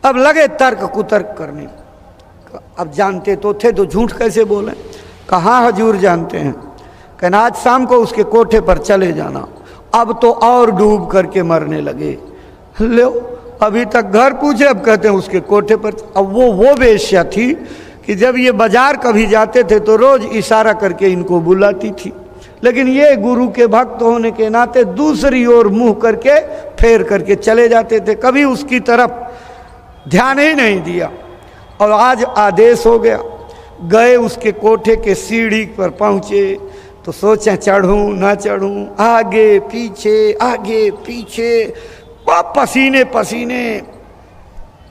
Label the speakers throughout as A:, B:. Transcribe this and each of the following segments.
A: अब लगे तर्क कुतर्क करने। अब जानते तो थे तो झूठ कैसे बोले। कहाँ हजूर जानते हैं। कहना आज शाम को उसके कोठे पर चले जाना। अब तो और डूब करके मरने लगे। लो अभी तक घर पूछे, अब कहते हैं उसके कोठे पर। अब वो वेश्या थी कि जब ये बाजार कभी जाते थे तो रोज इशारा करके इनको बुलाती थी, लेकिन ये गुरु के भक्त होने के नाते दूसरी ओर मुंह करके फेर करके चले जाते थे, कभी उसकी तरफ ध्यान ही नहीं दिया। और आज आदेश हो गया। गए उसके कोठे के सीढ़ी पर पहुंचे तो सोचे चढ़ूं ना चढ़ूं, आगे पीछे पसीने पसीने,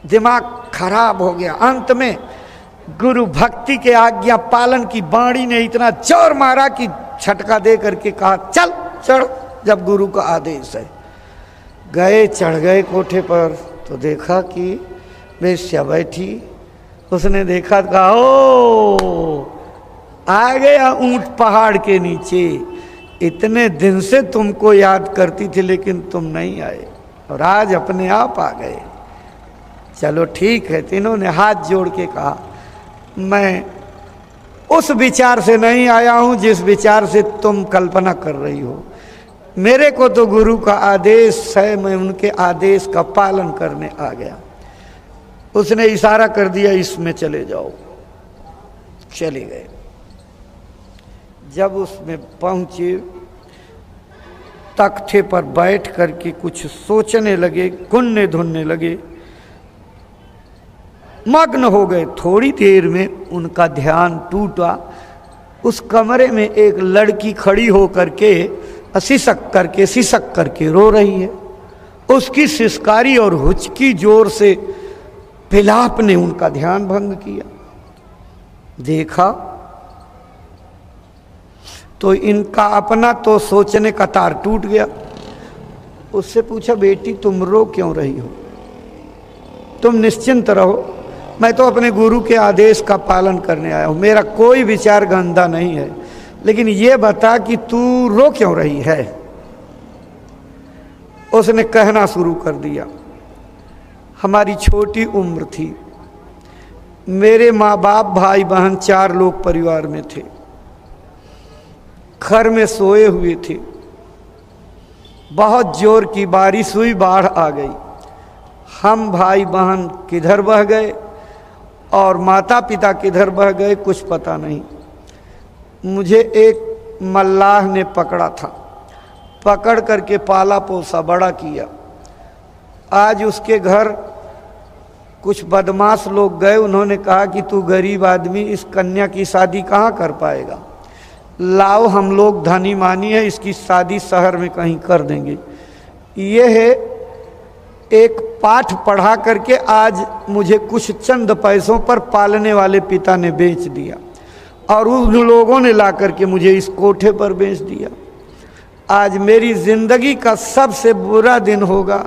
A: दिमाग खराब हो गया। अंत में गुरु भक्ति के आज्ञा पालन की बाणी ने इतना जोर मारा कि छटका दे करके कहा चल चढ़, जब गुरु का आदेश है। गए, चढ़ गए कोठे पर तो देखा कि वेश्या बैठी। उसने देखा, कहा ओ आ गया ऊंट पहाड़ के नीचे। इतने दिन से तुमको याद करती थी लेकिन तुम नहीं आए और आज अपने आप आ गए। चलो ठीक है। तीनों ने हाथ जोड़ के कहा मैं उस विचार से नहीं आया हूं जिस विचार से तुम कल्पना कर रही हो। मेरे को तो गुरु का आदेश है, मैं उनके आदेश का पालन करने आ गया। उसने इशारा कर दिया इसमें चले जाओ। चले गए। जब उसमें पहुंचे तख्ते पर बैठ करके कुछ सोचने लगे, गुनने धुनने लगे, मग्न हो गए। थोड़ी देर में उनका ध्यान टूटा। उस कमरे में एक लड़की खड़ी हो करके सिसक करके रो रही है। उसकी सिसकारी और हुचकी जोर से विलाप ने उनका ध्यान भंग किया। देखा तो इनका अपना तो सोचने का तार टूट गया। उससे पूछा बेटी तुम रो क्यों रही हो? तुम निश्चिंत रहो, मैं तो अपने गुरु के आदेश का पालन करने आया हूं, मेरा कोई विचार गंदा नहीं है, लेकिन ये बता कि तू रो क्यों रही है? उसने कहना शुरू कर दिया। हमारी छोटी उम्र थी, मेरे माँ बाप भाई बहन 4 लोग परिवार में थे, घर में सोए हुए थे। बहुत जोर की बारिश हुई, बाढ़ आ गई। हम भाई बहन किधर बह गए और माता पिता किधर बह गए कुछ पता नहीं। मुझे एक मल्लाह ने पकड़ा था, पकड़ करके पाला पोसा बड़ा किया। आज उसके घर कुछ बदमाश लोग गए, उन्होंने कहा कि तू गरीब आदमी, इस कन्या की शादी कहाँ कर पाएगा, लाओ हम लोग धनी मानी है, इसकी शादी शहर में कहीं कर देंगे। ये है एक पाठ पढ़ा करके आज मुझे कुछ चंद पैसों पर पालने वाले पिता ने बेच दिया और उन लोगों ने ला करके मुझे इस कोठे पर बेच दिया। आज मेरी जिंदगी का सबसे बुरा दिन होगा,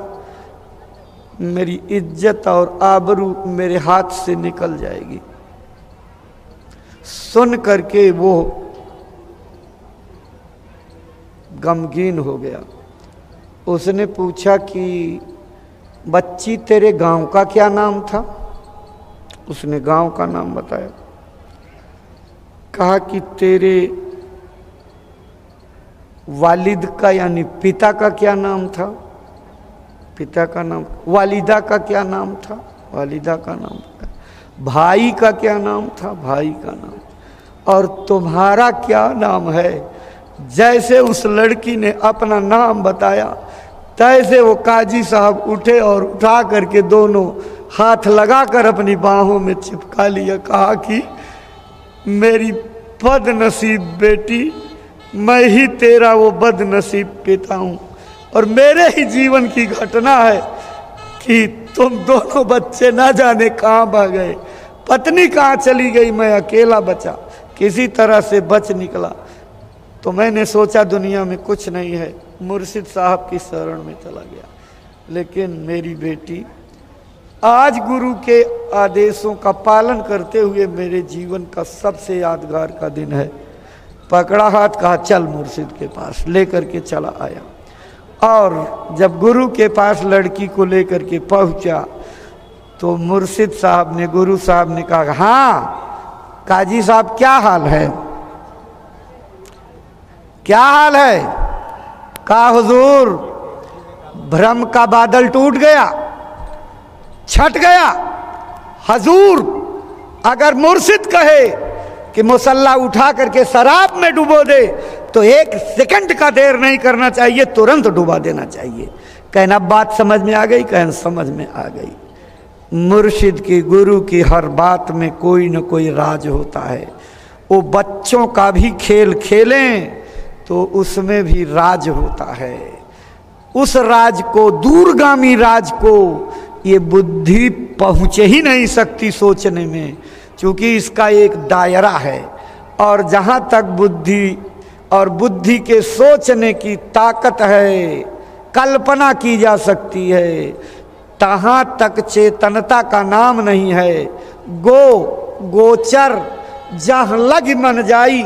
A: मेरी इज्जत और आबरू मेरे हाथ से निकल जाएगी। सुन करके वो गमगीन हो गया। उसने पूछा कि बच्ची तेरे गांव का क्या नाम था? उसने गांव का नाम बताया। कहा कि तेरे वालिद का यानी पिता का क्या नाम था? पिता का नाम। वालिदा का क्या नाम था? वालिदा का नाम था। भाई का क्या नाम था? भाई का नाम। और तुम्हारा क्या नाम है? जैसे उस लड़की ने अपना नाम बताया तैसे वो काजी साहब उठे और उठा करके दोनों हाथ लगाकर अपनी बाहों में चिपका लिया। कहा कि मेरी बदनसीब बेटी, मैं ही तेरा वो बदनसीब पिता हूँ और मेरे ही जीवन की घटना है कि तुम दोनों बच्चे ना जाने कहाँ भाग गए, पत्नी कहाँ चली गई, मैं अकेला बचा, किसी तरह से बच निकला। तो मैंने सोचा दुनिया में कुछ नहीं है, मुर्शिद साहब की शरण में चला गया। लेकिन मेरी बेटी, आज गुरु के आदेशों का पालन करते हुए मेरे जीवन का सबसे यादगार का दिन है। पकड़ा हाथ, कहा चल मुर्शिद के पास, लेकर के चला आया। और जब गुरु के पास लड़की को लेकर के पहुंचा तो मुर्शिद साहब ने, गुरु साहब ने कहा, हाँ काजी साहब क्या हाल है, क्या हाल है? कहा हुजूर भ्रम का बादल टूट गया, छट गया। हुजूर अगर मुर्शिद कहे कि मुसल्ला उठा करके शराब में डुबो दे तो 1 सेकंड का देर नहीं करना चाहिए, तुरंत डुबा देना चाहिए। कहना बात समझ में आ गई? कहना समझ में आ गई। मुर्शिद की, गुरु की हर बात में कोई न कोई राज होता है। वो बच्चों का भी खेल खेलें तो उसमें भी राज होता है। उस राज को, दूरगामी राज को ये बुद्धि पहुँच ही नहीं सकती सोचने में, क्योंकि इसका एक दायरा है। और जहाँ तक बुद्धि और बुद्धि के सोचने की ताकत है, कल्पना की जा सकती है, तहाँ तक चेतनता का नाम नहीं है। गोचर जहाँ लग मन जाई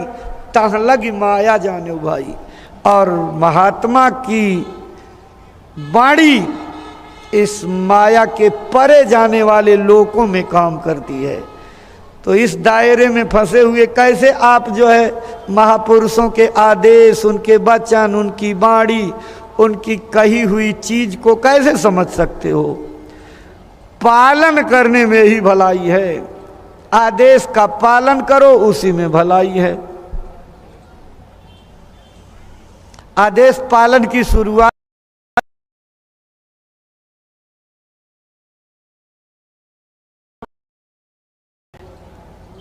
A: तहाँ लग माया जाने भाई। और महात्मा की वाणी इस माया के परे जाने वाले लोगों में काम करती है। तो इस दायरे में फंसे हुए कैसे आप जो है महापुरुषों के आदेश, उनके वचन, उनकी वाणी, उनकी कही हुई चीज को कैसे समझ सकते हो? पालन करने में ही भलाई है। आदेश का पालन करो, उसी में भलाई है। आदेश पालन की शुरुआत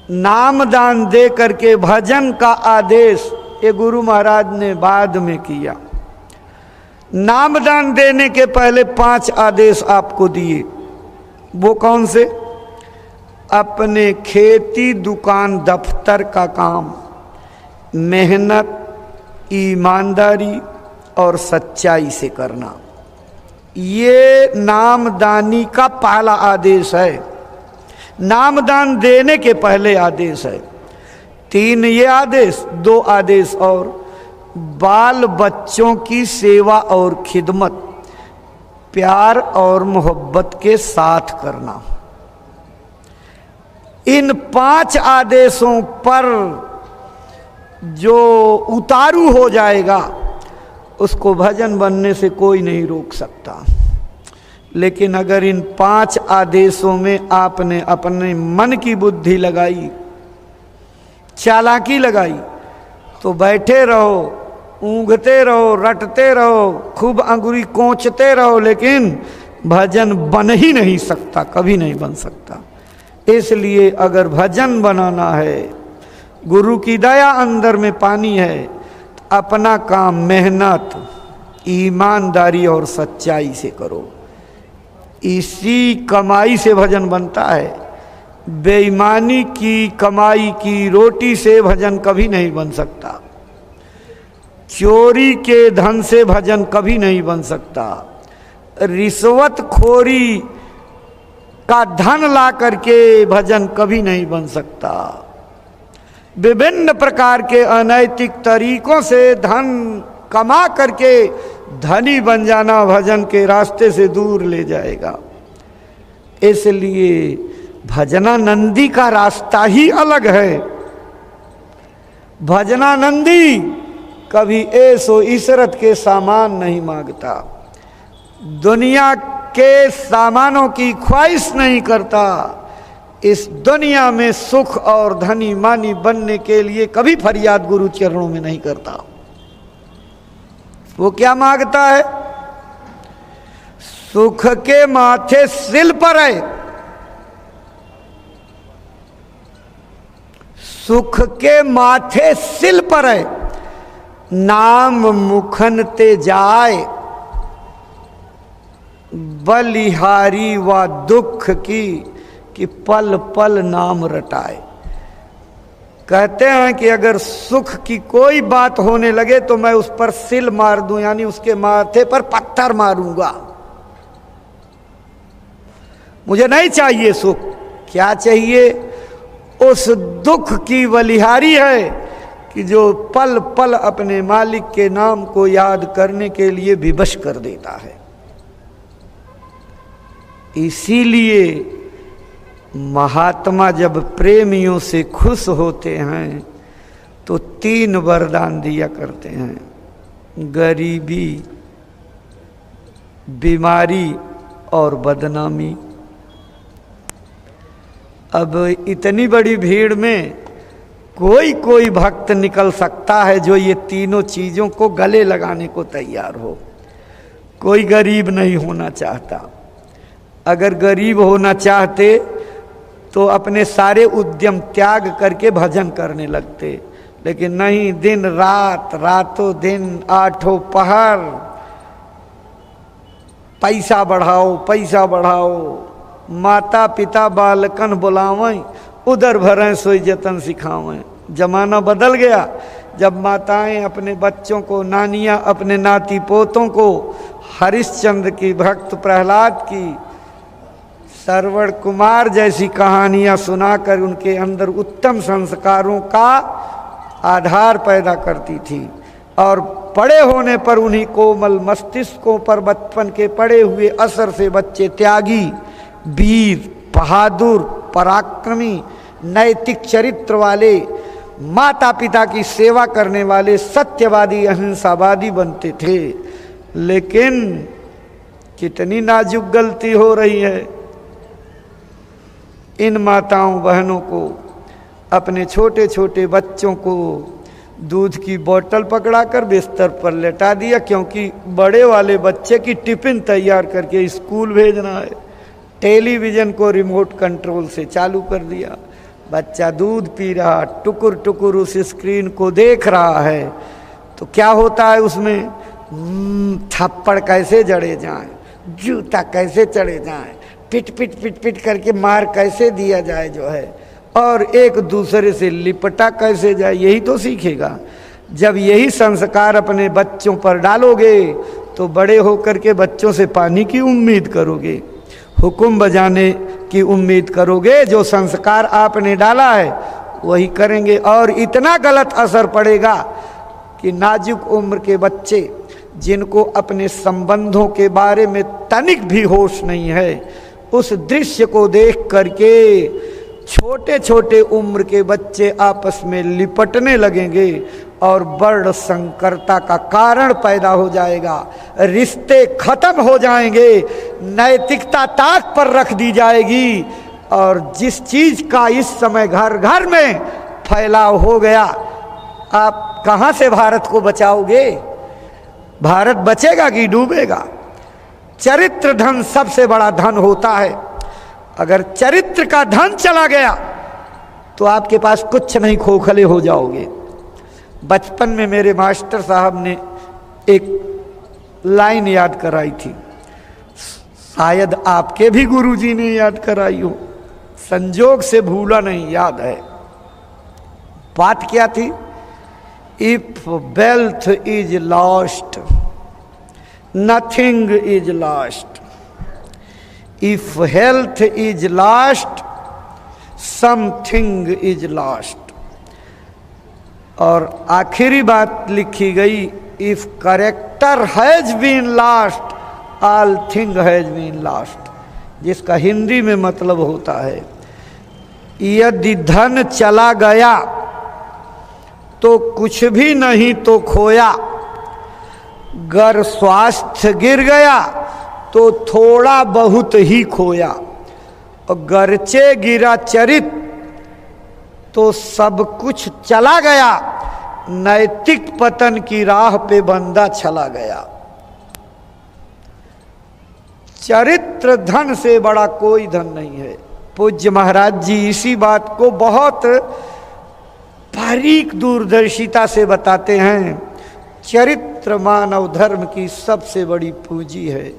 A: नामदान दे करके भजन का आदेश ये गुरु महाराज ने बाद में किया। नामदान देने के पहले 5 आदेश आपको दिए। वो कौन से? अपने खेती, दुकान, दफ्तर का काम मेहनत, ईमानदारी और सच्चाई से करना। ये नामदानी का पहला आदेश है। नामदान देने के पहले आदेश है। 3 ये आदेश, 2 आदेश और बाल बच्चों की सेवा और खिदमत प्यार और मोहब्बत के साथ करना। इन 5 आदेशों पर जो उतारू हो जाएगा उसको भजन बनने से कोई नहीं रोक सकता। लेकिन अगर इन 5 आदेशों में आपने अपने मन की बुद्धि लगाई, चालाकी लगाई, तो बैठे रहो, ऊँघते रहो, रटते रहो, खूब अंगुरी कोंचते रहो, लेकिन भजन बन ही नहीं सकता, कभी नहीं बन सकता। इसलिए अगर भजन बनाना है, गुरु की दया अंदर में पानी है, तो अपना काम मेहनत, ईमानदारी और सच्चाई से करो। इसी कमाई से भजन बनता है। बेईमानी की कमाई की रोटी से भजन कभी नहीं बन सकता। चोरी के धन से भजन कभी नहीं बन सकता। रिश्वतखोरी का धन ला करके भजन कभी नहीं बन सकता। विभिन्न प्रकार के अनैतिक तरीकों से धन कमा करके धनी बन जाना भजन के रास्ते से दूर ले जाएगा। इसलिए भजनानंदी का रास्ता ही अलग है। भजनानंदी कभी ऐसो इशरत के सामान नहीं मांगता, दुनिया के सामानों की ख्वाहिश नहीं करता। इस दुनिया में सुख और धनी मानी बनने के लिए कभी फरियाद गुरु चरणों में नहीं करता। वो क्या मांगता है? सुख के माथे सिल पर है, सुख के माथे सिल पर है, नाम मुखन ते जाए, बलिहारी व दुख की कि पल पल नाम रटाए। कहते हैं कि अगर सुख की कोई बात होने लगे तो मैं उस पर सिल मार दूं, यानी उसके माथे पर पत्थर मारूंगा। मुझे नहीं चाहिए सुख। क्या चाहिए? उस दुख की बलिहारी है कि जो पल पल अपने मालिक के नाम को याद करने के लिए विवश कर देता है। इसीलिए महात्मा जब प्रेमियों से खुश होते हैं तो 3 वरदान दिया करते हैं, गरीबी, बीमारी और बदनामी। अब इतनी बड़ी भीड़ में कोई भक्त निकल सकता है जो ये तीनों चीज़ों को गले लगाने को तैयार हो। कोई गरीब नहीं होना चाहता। अगर गरीब होना चाहते तो अपने सारे उद्यम त्याग करके भजन करने लगते, लेकिन नहीं, दिन रात, रातों दिन, 8 पहर पैसा बढ़ाओ, पैसा बढ़ाओ। माता पिता बालकन बुलावें, उधर भरें सोई जतन सिखावें। जमाना बदल गया। जब माताएं अपने बच्चों को, नानियां अपने नाती पोतों को हरिश्चंद्र की, भक्त प्रहलाद की, श्रवण कुमार जैसी कहानियां सुनाकर उनके अंदर उत्तम संस्कारों का आधार पैदा करती थी, और बड़े होने पर उन्हीं कोमल मस्तिष्कों पर बचपन के पड़े हुए असर से बच्चे त्यागी, वीर, बहादुर, पराक्रमी, नैतिक चरित्र वाले, माता पिता की सेवा करने वाले, सत्यवादी, अहिंसावादी बनते थे। लेकिन कितनी नाजुक गलती हो रही है। इन माताओं बहनों को, अपने छोटे छोटे बच्चों को दूध की बोतल पकड़ाकर बिस्तर पर लेटा दिया, क्योंकि बड़े वाले बच्चे की टिफिन तैयार करके स्कूल भेजना है। टेलीविज़न को रिमोट कंट्रोल से चालू कर दिया। बच्चा दूध पी रहा, टुकुर टुकुर उस स्क्रीन को देख रहा है, तो क्या होता है उसमें? थप्पड़ कैसे जड़े जाएं, जूता कैसे चढ़े जाएं, पिट पिट पिट पिट करके मार कैसे दिया जाए जो है, और एक दूसरे से लिपटा कैसे जाए, यही तो सीखेगा। जब यही संस्कार अपने बच्चों पर डालोगे तो बड़े होकर के बच्चों से पानी की उम्मीद करोगे, हुक्म बजाने की उम्मीद करोगे। जो संस्कार आपने डाला है वही करेंगे, और इतना गलत असर पड़ेगा कि नाजुक उम्र के बच्चे, जिनको अपने संबंधों के बारे में तनिक भी होश नहीं है, उस दृश्य को देख करके छोटे छोटे उम्र के बच्चे आपस में लिपटने लगेंगे और बड़ संकरता का कारण पैदा हो जाएगा। रिश्ते खत्म हो जाएंगे, नैतिकता ताक पर रख दी जाएगी, और जिस चीज का इस समय घर घर में फैलाव हो गया, आप कहां से भारत को बचाओगे? भारत बचेगा कि डूबेगा? चरित्र धन सबसे बड़ा धन होता है। अगर चरित्र का धन चला गया तो आपके पास कुछ नहीं, खोखले हो जाओगे। बचपन में मेरे मास्टर साहब ने एक लाइन याद कराई थी, शायद आपके भी गुरुजी ने याद कराई हो, संजोग से भूला नहीं, याद है। बात क्या थी? If wealth is lost, nothing is lost. If health is lost, something is lost. और आखिरी बात लिखी गई, if character has been lost, all thing has been lost, जिसका हिंदी में मतलब होता है, यदि धन चला गया तो कुछ भी नहीं तो खोया, गर स्वास्थ्य गिर गया तो थोड़ा बहुत ही खोया, और गरचे गिरा चरित तो सब कुछ चला गया, नैतिक पतन की राह पे बंदा चला गया। चरित्र धन से बड़ा कोई धन नहीं है। पूज्य महाराज जी इसी बात को बहुत बारीक दूरदर्शिता से बताते हैं। चरित्र मानव धर्म की सबसे बड़ी पूंजी है।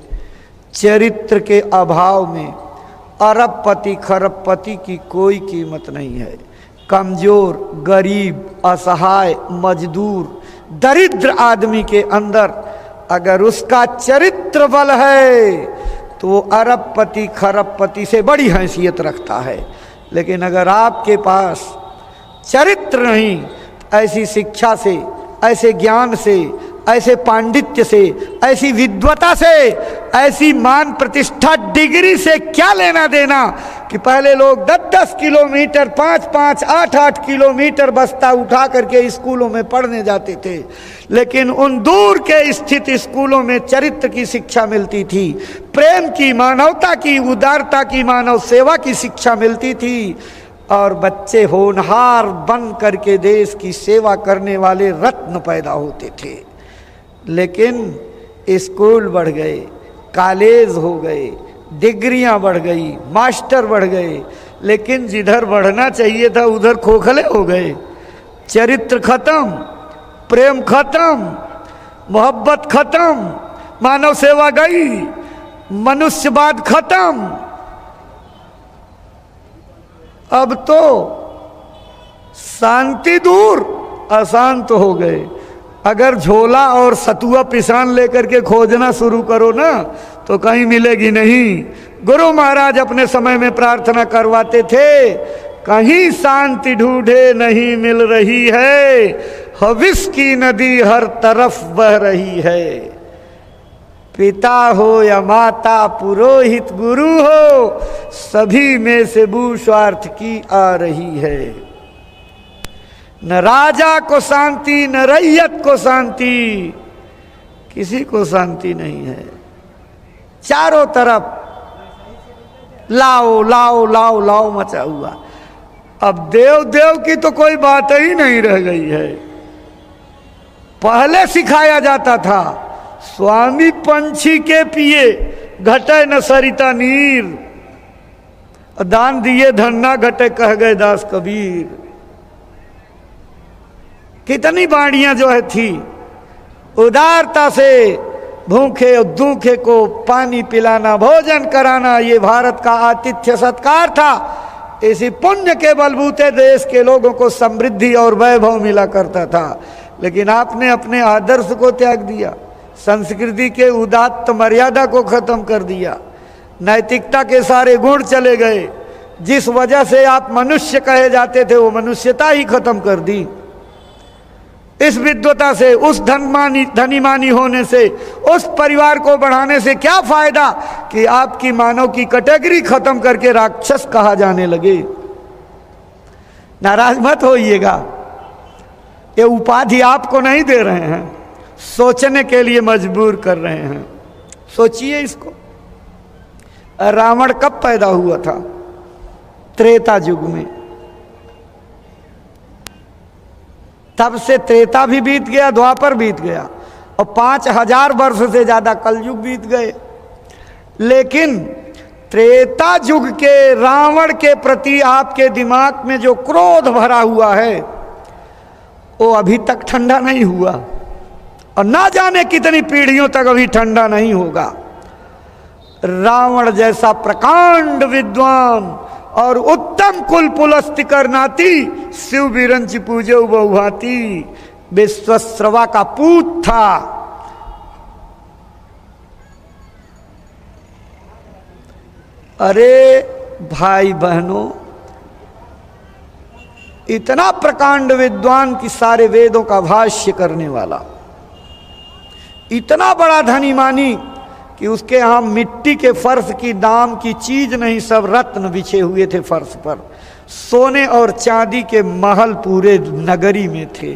A: चरित्र के अभाव में अरबपति खरबपति की कोई कीमत नहीं है। कमजोर, गरीब, असहाय, मजदूर, दरिद्र आदमी के अंदर अगर उसका चरित्र बल है तो वो अरबपति खरबपति से बड़ी हैसियत रखता है। लेकिन अगर आपके पास चरित्र नहीं, ऐसी शिक्षा से, ऐसे ज्ञान से, ऐसे पांडित्य से, ऐसी विद्वता से, ऐसी मान प्रतिष्ठा डिग्री से क्या लेना देना कि पहले लोग 10-10 किलोमीटर, 5-5, 8-8 किलोमीटर बस्ता उठा करके स्कूलों में पढ़ने जाते थे, लेकिन उन दूर के स्थित स्कूलों में चरित्र की शिक्षा मिलती थी, प्रेम की, मानवता की, उदारता की, मानव सेवा की शिक्षा मिलती थी, और बच्चे होनहार बन करके देश की सेवा करने वाले रत्न पैदा होते थे। लेकिन स्कूल बढ़ गए, कॉलेज हो गए, डिग्रियां बढ़ गई, मास्टर बढ़ गए, लेकिन जिधर बढ़ना चाहिए था उधर खोखले हो गए। चरित्र खत्म, प्रेम खत्म, मोहब्बत खत्म, मानव सेवा गई, मनुष्यवाद खत्म। अब तो शांति दूर, अशांत हो गए। अगर झोला और सतुआ पिसान लेकर के खोजना शुरू करो ना तो कहीं मिलेगी नहीं। गुरु महाराज अपने समय में प्रार्थना करवाते थे, कहीं शांति ढूंढे नहीं मिल रही है, हविस की नदी हर तरफ बह रही है। पिता हो या माता, पुरोहित, गुरु हो, सभी में से बू स्वार्थ की आ रही है। न राजा को शांति, न रैयत को शांति, किसी को शांति नहीं है। चारों तरफ लाओ लाओ लाओ लाओ मचा हुआ। अब देव देव की तो कोई बात ही नहीं रह गई है। पहले सिखाया जाता था, स्वामी पंछी के पिए घटे न सरिता नीर, दान दिए धन ना घटे कह गए दास कबीर। कितनी बाणियां जो है थी, उदारता से भूखे और दूखे को पानी पिलाना, भोजन कराना, ये भारत का आतिथ्य सत्कार था। इसी पुण्य के बलबूते देश के लोगों को समृद्धि और वैभव मिला करता था। लेकिन आपने अपने आदर्श को त्याग दिया, संस्कृति के उदात्त मर्यादा को खत्म कर दिया, नैतिकता के सारे गुण चले गए। जिस वजह से आप मनुष्य कहे जाते थे वो मनुष्यता ही खत्म कर दी। इस विद्वता से, उस धनीमानी होने से, उस परिवार को बढ़ाने से क्या फायदा कि आपकी मानव की कैटेगरी खत्म करके राक्षस कहा जाने लगे। नाराज मत होइएगा, ये उपाधि आपको नहीं दे रहे हैं, सोचने के लिए मजबूर कर रहे हैं। सोचिए इसको, रावण कब पैदा हुआ था? त्रेता युग में। तब से त्रेता भी बीत गया, द्वापर बीत गया, और 5000 वर्ष से ज्यादा कलयुग बीत गए। लेकिन त्रेता युग के रावण के प्रति आपके दिमाग में जो क्रोध भरा हुआ है वो अभी तक ठंडा नहीं हुआ, और ना जाने कितनी पीढ़ियों तक अभी ठंडा नहीं होगा। रावण जैसा प्रकांड विद्वान और उत्तम कुल पुलस्ति करनाती, शिव बिरंच पूजे बहुभाती, विश्वश्रवा का पूत था। अरे भाई बहनों, इतना प्रकांड विद्वान कि सारे वेदों का भाष्य करने वाला, इतना बड़ा धनीमानी कि उसके यहाँ मिट्टी के फर्श की दाम की चीज नहीं, सब रत्न बिछे हुए थे फर्श पर। सोने और चांदी के महल पूरे नगरी में थे।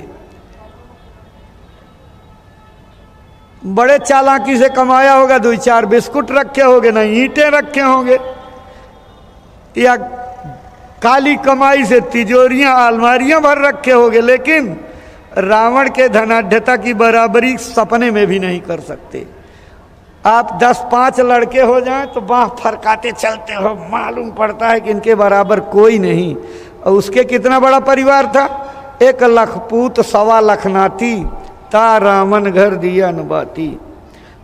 A: बड़े चालाकी से कमाया होगा, 2-4 बिस्कुट रखे होंगे, ना ईंटें रखे होंगे, या काली कमाई से तिजोरियां अलमारियां भर रखे होंगे। लेकिन रावण के धनाढ्यता की बराबरी सपने में भी नहीं कर सकते। आप 10-5 लड़के हो जाएं तो बाह फरकाते चलते हो, मालूम पड़ता है कि इनके बराबर कोई नहीं। और उसके कितना बड़ा परिवार था, 1 लाख पूत 1.25 लाख नाती, ता रामन घर दिया न बाती।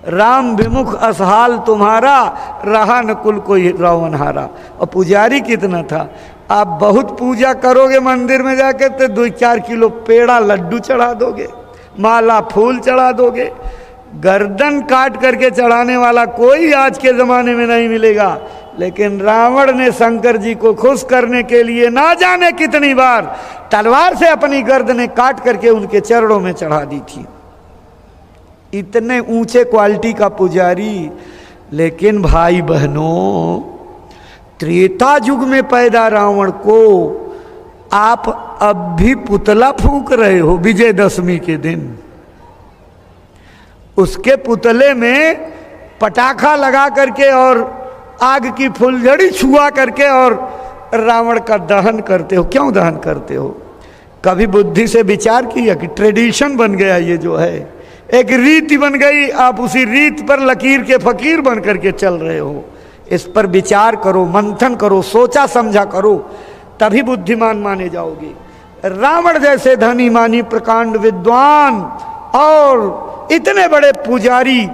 A: राम विमुख असहाल तुम्हारा, रहा न कुल कोई रावण हारा। और पुजारी कितना था, आप बहुत पूजा करोगे मंदिर में जाके तो 2-4 किलो पेड़ा लड्डू चढ़ा दोगे, माला फूल चढ़ा दोगे। गर्दन काट करके चढ़ाने वाला कोई आज के ज़माने में नहीं मिलेगा। लेकिन रावण ने शंकर जी को खुश करने के लिए ना जाने कितनी बार तलवार से अपनी गर्दनें काट करके उनके चरणों में चढ़ा दी थी। इतने ऊंचे क्वालिटी का पुजारी। लेकिन भाई बहनों, त्रेता युग में पैदा रावण को आप अब भी पुतला फूंक रहे हो विजयदशमी के दिन। उसके पुतले में पटाखा लगा करके और आग की फुलझड़ी छुआ करके और रावण का दहन करते हो। क्यों दहन करते हो? कभी बुद्धि से विचार किया कि ट्रेडिशन बन गया, ये जो है एक रीति बन गई, आप उसी रीत पर लकीर के फकीर बन करके चल रहे हो। इस पर विचार करो, मंथन करो, सोचा समझा करो, तभी बुद्धिमान माने जाओगे। रावण जैसे धनी मानी प्रकांड विद्वान और इतने बड़े पुजारी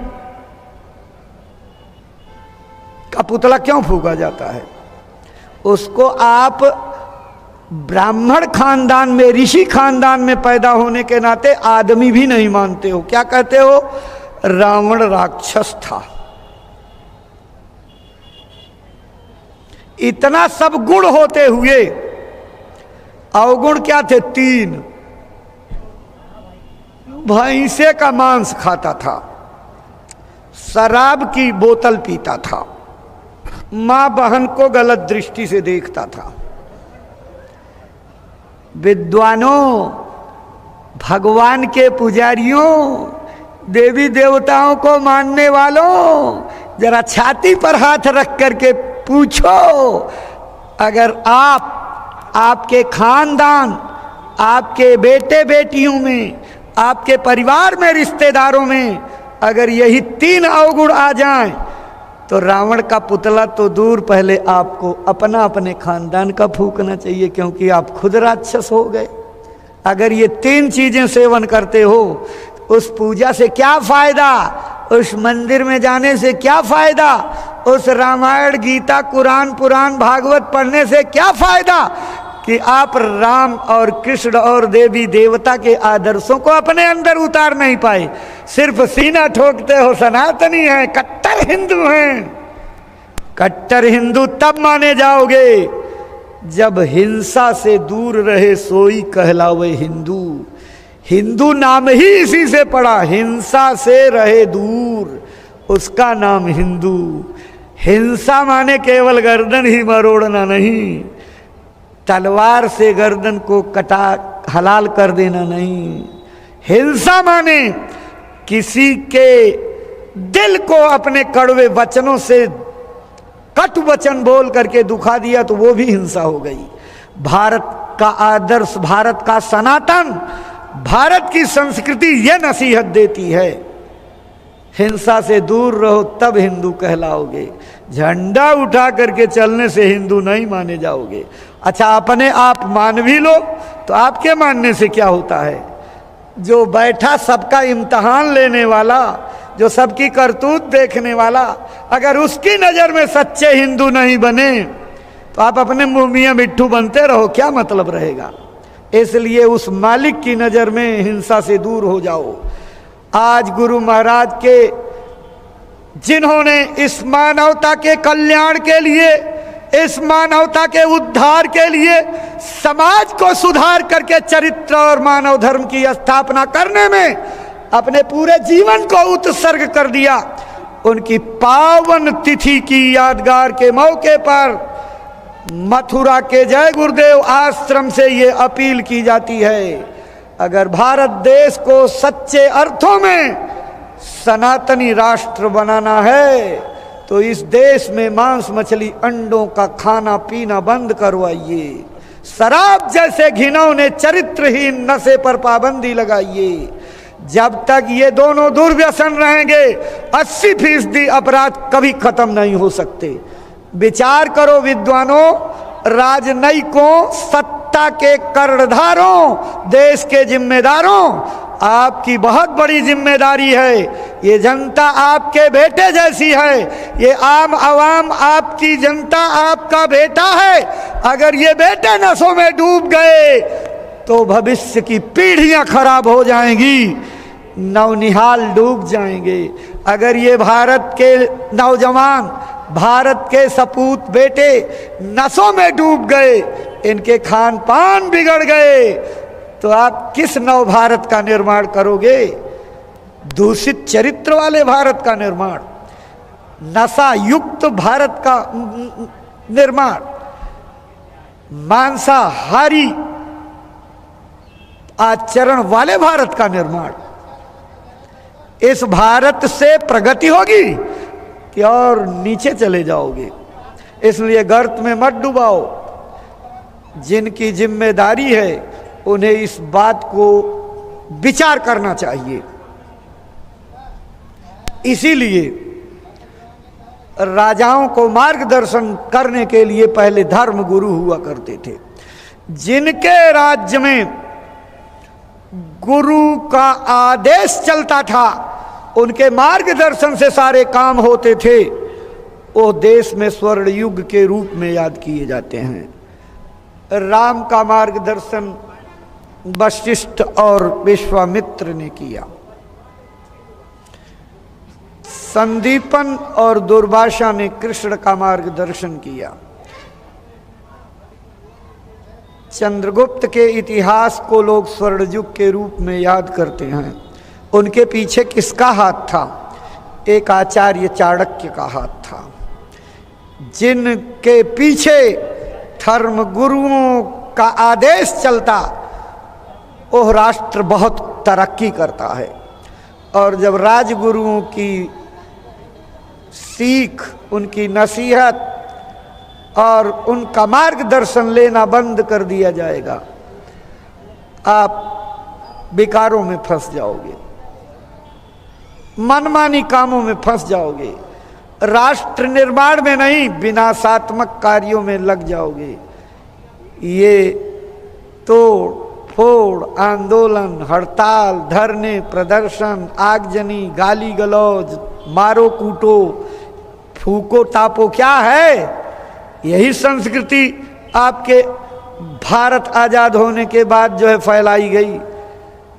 A: का पुतला क्यों फूंका जाता है? उसको आप ब्राह्मण खानदान में, ऋषि खानदान में पैदा होने के नाते आदमी भी नहीं मानते हो। क्या कहते हो? रावण राक्षस था। इतना सब गुण होते हुए अवगुण क्या थे? 3। भैंसे का मांस खाता था, शराब की बोतल पीता था, मां बहन को गलत दृष्टि से देखता था। विद्वानों, भगवान के पुजारियों, देवी देवताओं को मानने वालों, जरा छाती पर हाथ रख करके पूछो, अगर आपके खानदान, आपके बेटे बेटियों में, आपके परिवार में, रिश्तेदारों में अगर यही 3 अवगुण आ जाएं, तो रावण का पुतला तो दूर, पहले आपको अपने खानदान का फूंकना चाहिए, क्योंकि आप खुद राक्षस हो गए। अगर ये 3 चीजें सेवन करते हो, उस पूजा से क्या फायदा? उस मंदिर में जाने से क्या फायदा? उस रामायण, गीता, कुरान, पुराण, भागवत पढ़ने से क्या फायदा कि आप राम और कृष्ण और देवी देवता के आदर्शों को अपने अंदर उतार नहीं पाए? सिर्फ सीना ठोकते हो सनातनी हैं, कट्टर हिंदू हैं। कट्टर हिंदू तब माने जाओगे जब हिंसा से दूर रहे सोई कहलावे हिंदू। हिंदू नाम ही इसी से पड़ा, हिंसा से रहे दूर, उसका नाम हिंदू। हिंसा माने केवल गर्दन ही मरोड़ना नहीं, तलवार से गर्दन को कटा हलाल कर देना नहीं। हिंसा माने किसी के दिल को अपने कड़वे वचनों से कटु वचन बोल करके दुखा दिया तो वो भी हिंसा हो गई। भारत का आदर्श, भारत का सनातन, भारत की संस्कृति ये नसीहत देती है, हिंसा से दूर रहो तब हिंदू कहलाओगे। झंडा उठा करके चलने से हिंदू नहीं माने जाओगे। अच्छा, अपने आप मान भी लो तो आपके मानने से क्या होता है? जो बैठा सबका इम्तिहान लेने वाला, जो सबकी करतूत देखने वाला, अगर उसकी नज़र में सच्चे हिंदू नहीं बने तो आप अपने मुँह मियां मिट्ठू बनते रहो, क्या मतलब रहेगा? इसलिए उस मालिक की नज़र में हिंसा से दूर हो जाओ। आज गुरु महाराज के, जिन्होंने इस मानवता के कल्याण के लिए, इस मानवता के उद्धार के लिए, समाज को सुधार करके चरित्र और मानव धर्म की स्थापना करने में अपने पूरे जीवन को उत्सर्ग कर दिया, उनकी पावन तिथि की यादगार के मौके पर मथुरा के जय गुरुदेव आश्रम से ये अपील की जाती है, अगर भारत देश को सच्चे अर्थों में सनातनी राष्ट्र बनाना है तो इस देश में मांस मछली अंडों का खाना पीना बंद करवाइए। शराब जैसे घिनौने चरित्रहीन नशे पर पाबंदी लगाइए। जब तक ये दोनों दुर्व्यसन रहेंगे 80% अपराध कभी खत्म नहीं हो सकते। विचार करो विद्वानों, राजनयिकों, सत्ता के कर्णधारों, देश के जिम्मेदारों, आपकी बहुत बड़ी जिम्मेदारी है। ये जनता आपके बेटे जैसी है, ये आम आवाम आपकी जनता आपका बेटा है। अगर ये बेटे नशों में डूब गए तो भविष्य की पीढ़ियां खराब हो जाएंगी, नौनिहाल डूब जाएंगे। अगर ये भारत के नौजवान, भारत के सपूत बेटे नशों में डूब गए, इनके खान पान बिगड़ गए, तो आप किस नव भारत का निर्माण करोगे? दूषित चरित्र वाले भारत का निर्माण, नशा युक्त भारत का निर्माण, मांसाहारी आचरण वाले भारत का निर्माण। इस भारत से प्रगति होगी कि और नीचे चले जाओगे। इसलिए गर्त में मत डुबाओ। जिनकी जिम्मेदारी है उन्हें इस बात को विचार करना चाहिए। इसीलिए राजाओं को मार्गदर्शन करने के लिए पहले धर्म गुरु हुआ करते थे। जिनके राज्य में गुरु का आदेश चलता था, उनके मार्गदर्शन से सारे काम होते थे, वो देश में स्वर्ण युग के रूप में याद किए जाते हैं। राम का मार्गदर्शन वशिष्ठ और विश्वामित्र ने किया। संदीपन और दुर्वासा ने कृष्ण का मार्गदर्शन किया। चंद्रगुप्त के इतिहास को लोग स्वर्ण युग के रूप में याद करते हैं। उनके पीछे किसका हाथ था? एक आचार्य चाणक्य का हाथ था, जिनके पीछे धर्म गुरुओं का आदेश चलता, वह राष्ट्र बहुत तरक्की करता है। और जब राजगुरुओं की सीख, उनकी नसीहत और उनका मार्गदर्शन लेना बंद कर दिया जाएगा, आप विकारों में फंस जाओगे, मनमानी कामों में फंस जाओगे, राष्ट्र निर्माण में नहीं विनाशात्मक कार्यों में लग जाओगे। ये तोड़ फोड़, आंदोलन, हड़ताल, धरने, प्रदर्शन, आगजनी, गाली गलौज, मारो कूटो, फूको तापो, क्या है? यही संस्कृति आपके भारत आजाद होने के बाद जो है फैलाई गई।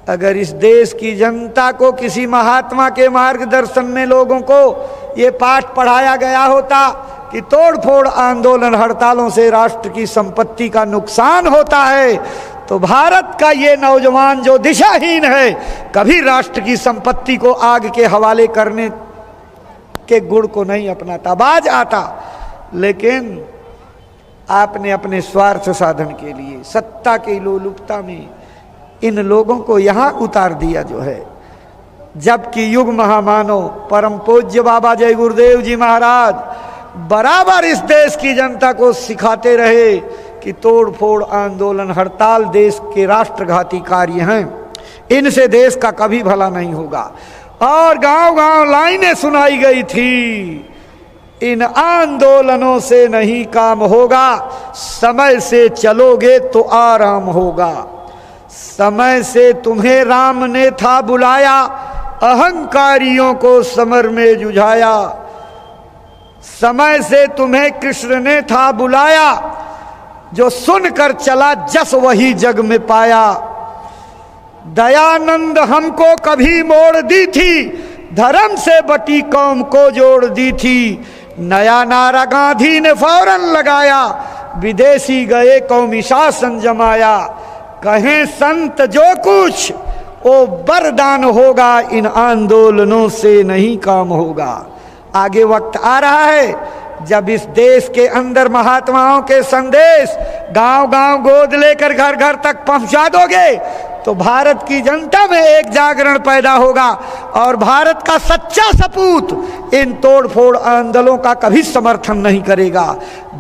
A: अगर इस देश की जनता को किसी महात्मा के मार्गदर्शन में लोगों को ये पाठ पढ़ाया गया होता कि तोड़ फोड़, आंदोलन, हड़तालों से राष्ट्र की संपत्ति का नुकसान होता है, तो भारत का ये नौजवान जो दिशाहीन है कभी राष्ट्र की संपत्ति को आग के हवाले करने के गुण को नहीं अपनाता, बाज आता। लेकिन आपने अपने स्वार्थ साधन के लिए, सत्ता की लोलुपता में इन लोगों को यहां उतार दिया जो है। जबकि युग महामानव परम पूज्य बाबा जय गुरुदेव जी महाराज बराबर इस देश की जनता को सिखाते रहे कि तोड़ फोड़, आंदोलन, हड़ताल देश के राष्ट्रघाती कार्य हैं, इनसे देश का कभी भला नहीं होगा। और गांव गांव लाइनें सुनाई गई थी, इन आंदोलनों से नहीं काम होगा, समय से चलोगे तो आराम होगा। समय से तुम्हें राम ने था बुलाया, अहंकारियों को समर में जुझाया। समय से तुम्हें कृष्ण ने था बुलाया, जो सुनकर चला जस वही जग में पाया। दयानंद हमको कभी मोड़ दी थी, धर्म से बटी कौम को जोड़ दी थी। नया नारा गांधी ने फौरन लगाया, विदेशी गए कौमी शासन जमाया। कहें संत जो कुछ वो वरदान होगा, इन आंदोलनों से नहीं काम होगा। आगे वक्त आ रहा है जब इस देश के अंदर महात्माओं के संदेश गांव गांव गोद लेकर घर घर तक पहुंचा दोगे तो भारत की जनता में एक जागरण पैदा होगा और भारत का सच्चा सपूत इन तोड़ फोड़ आंदोलनों का कभी समर्थन नहीं करेगा।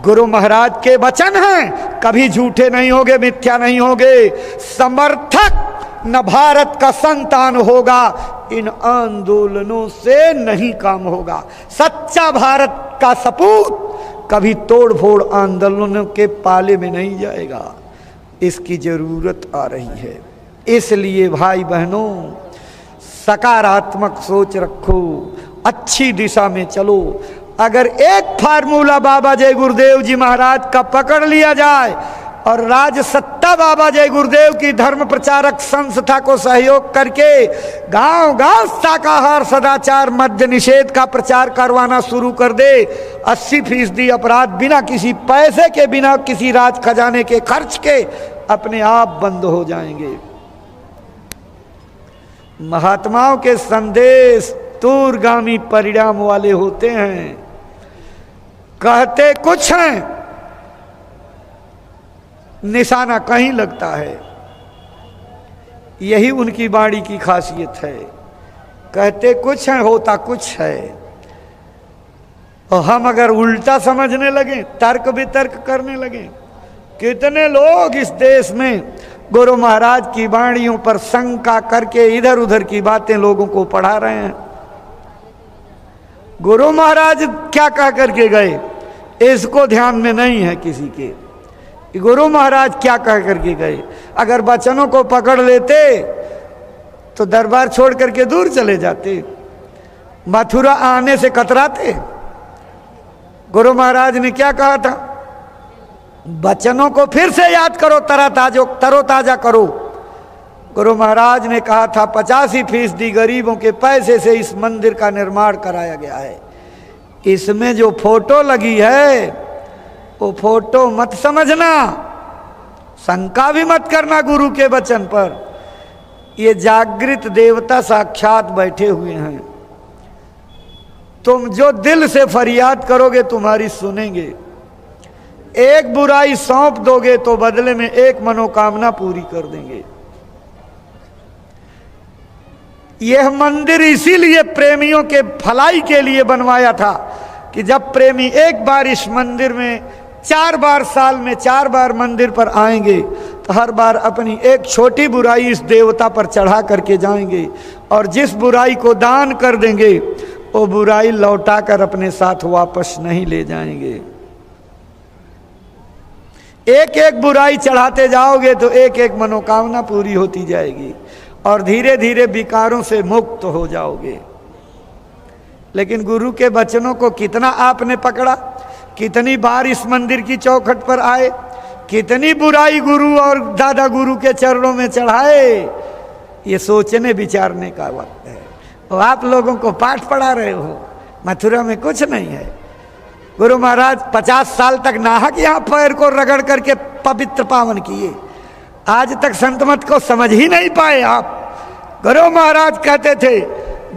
A: गुरु महाराज के वचन हैं, कभी झूठे नहीं होंगे, मिथ्या नहीं होंगे। समर्थक न भारत का संतान होगा, इन आंदोलनों से नहीं काम होगा। सच्चा भारत का सपूत कभी तोड़ फोड़ आंदोलनों के पाले में नहीं जाएगा। इसकी जरूरत आ रही है। इसलिए भाई बहनों, सकारात्मक सोच रखो, अच्छी दिशा में चलो। अगर एक फार्मूला बाबा जय गुरुदेव जी महाराज का पकड़ लिया जाए और राज सत्ता बाबा जय गुरुदेव की धर्म प्रचारक संस्था को सहयोग करके गांव गांव शाकाहार, सदाचार, मद्य निषेध का प्रचार करवाना शुरू कर दे, 80% अपराध बिना किसी पैसे के, बिना किसी राज खजाने के खर्च के अपने आप बंद हो जाएंगे। महात्माओं के संदेश दूरगामी परिणाम वाले होते हैं। कहते कुछ हैं निशाना कहीं लगता है। यही उनकी वाणी की खासियत है, कहते कुछ है होता कुछ है। और हम अगर उल्टा समझने लगे, तर्क वितर्क करने लगे, कितने लोग इस देश में गुरु महाराज की वाणियों पर शंका करके इधर उधर की बातें लोगों को पढ़ा रहे हैं। गुरु महाराज क्या कह करके गए इसको ध्यान में नहीं है किसी के। गुरु महाराज क्या कह करके गए, अगर वचनों को पकड़ लेते तो दरबार छोड़ करके दूर चले जाते, मथुरा आने से कतराते। गुरु महाराज ने क्या कहा था, वचनों को फिर से याद करो, तरोताजा करो। गुरु महाराज ने कहा था 85% गरीबों के पैसे से इस मंदिर का निर्माण कराया गया है। इसमें जो फोटो लगी है वो फोटो मत समझना, शंका भी मत करना गुरु के वचन पर। ये जागृत देवता साक्षात बैठे हुए हैं। तुम जो दिल से फरियाद करोगे तुम्हारी सुनेंगे। एक बुराई सौंप दोगे तो बदले में एक मनोकामना पूरी कर देंगे। यह मंदिर इसीलिए प्रेमियों के भलाई के लिए बनवाया था कि जब प्रेमी एक बार इस मंदिर में 4 बार साल में 4 बार मंदिर पर आएंगे तो हर बार अपनी एक छोटी बुराई इस देवता पर चढ़ा करके जाएंगे, और जिस बुराई को दान कर देंगे वो बुराई लौटाकर अपने साथ वापस नहीं ले जाएंगे। एक एक बुराई चढ़ाते जाओगे तो एक एक मनोकामना पूरी होती जाएगी और धीरे धीरे विकारों से मुक्त हो जाओगे। लेकिन गुरु के वचनों को कितना आपने पकड़ा, कितनी बार इस मंदिर की चौखट पर आए, कितनी बुराई गुरु और दादा गुरु के चरणों में चढ़ाए, ये सोचने विचारने का वक्त है। और आप लोगों को पाठ पढ़ा रहे हो, मथुरा में कुछ नहीं है। गुरु महाराज 50 साल तक नाहक यहाँ पैर को रगड़ करके पवित्र पावन किए, आज तक संत मत को समझ ही नहीं पाए आप। गुरु महाराज कहते थे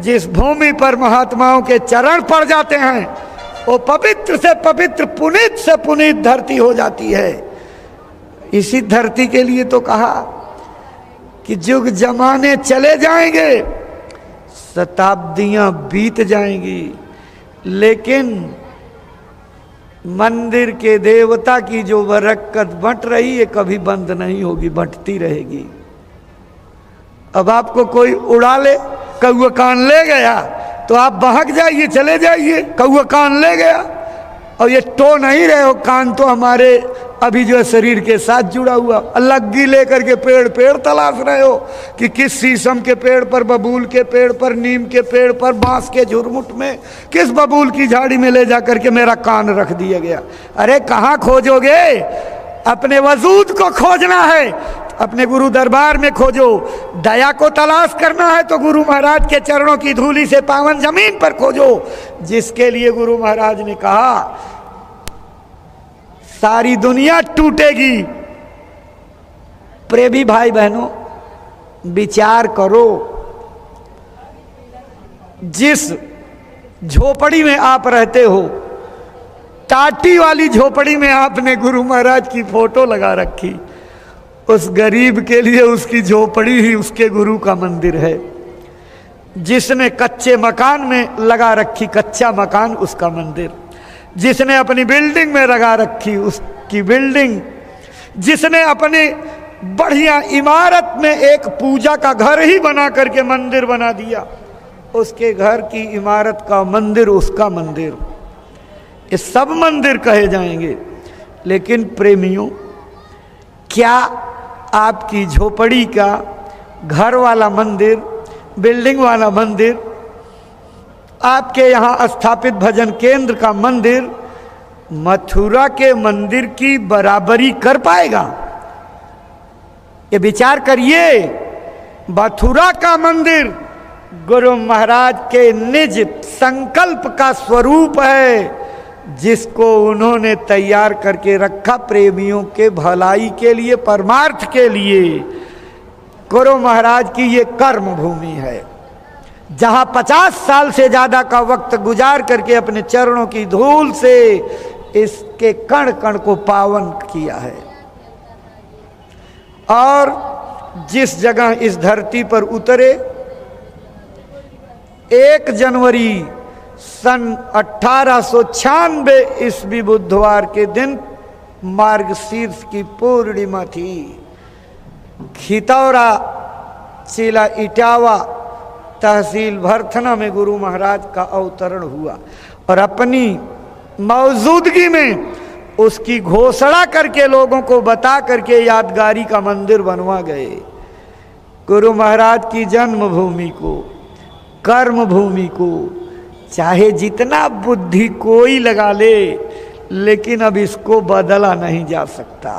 A: जिस भूमि पर महात्माओं के चरण पड़ जाते हैं वो पवित्र से पवित्र, पुनीत से पुनीत धरती हो जाती है। इसी धरती के लिए तो कहा कि युग जमाने चले जाएंगे, शताब्दियां बीत जाएंगी, लेकिन मंदिर के देवता की जो बरकत बंट रही है कभी बंद नहीं होगी, बंटती रहेगी। अब आपको कोई उड़ा ले, कौआ कान ले गया तो आप बहक जाइए, चले जाइए, कौआ कान ले गया। और ये टो नहीं रहे हो, कान तो हमारे अभी जो है शरीर के साथ जुड़ा हुआ। लग्गी लेकर के पेड़ तलाश रहे हो कि किस शीशम के पेड़ पर, बबूल के पेड़ पर, नीम के पेड़ पर, बांस के झुरमुट में, किस बबूल की झाड़ी में ले जा करके मेरा कान रख दिया गया। अरे कहाँ खोजोगे, अपने वजूद को खोजना है, अपने गुरु दरबार में खोजो। दया को तलाश करना है तो गुरु महाराज के चरणों की धूली से पावन जमीन पर खोजो, जिसके लिए गुरु महाराज ने कहा सारी दुनिया टूटेगी। प्रेमी भाई बहनों, विचार करो, जिस झोपड़ी में आप रहते हो, टाटी वाली झोपड़ी में आपने गुरु महाराज की फोटो लगा रखी, उस गरीब के लिए उसकी झोपड़ी ही उसके गुरु का मंदिर है। जिसने कच्चे मकान में लगा रखी, कच्चा मकान उसका मंदिर। जिसने अपनी बिल्डिंग में लगा रखी उसकी बिल्डिंग। जिसने अपनी बढ़िया इमारत में एक पूजा का घर ही बना करके मंदिर बना दिया, उसके घर की इमारत का मंदिर उसका मंदिर। ये सब मंदिर कहे जाएंगे। लेकिन प्रेमियों, क्या आपकी झोपड़ी का, घर वाला मंदिर, बिल्डिंग वाला मंदिर, आपके यहाँ स्थापित भजन केंद्र का मंदिर मथुरा के मंदिर की बराबरी कर पाएगा? ये विचार करिए। मथुरा का मंदिर गुरु महाराज के निज संकल्प का स्वरूप है, जिसको उन्होंने तैयार करके रखा प्रेमियों के भलाई के लिए, परमार्थ के लिए। गुरु महाराज की ये कर्म भूमि है, जहां 50 साल से ज्यादा का वक्त गुजार करके अपने चरणों की धूल से इसके कण कण को पावन किया है। और जिस जगह इस धरती पर उतरे 1 जनवरी सन 1896 ईस्वी बुधवार के दिन मार्गशीर्ष की पूर्णिमा थी। खितौरा जिला इटावा तहसील भरथना में गुरु महाराज का अवतरण हुआ और अपनी मौजूदगी में उसकी घोषणा करके लोगों को बता करके यादगारी का मंदिर बनवा गए। गुरु महाराज की जन्मभूमि को, कर्म भूमि को चाहे जितना बुद्धि कोई लगा ले, लेकिन अब इसको बदला नहीं जा सकता।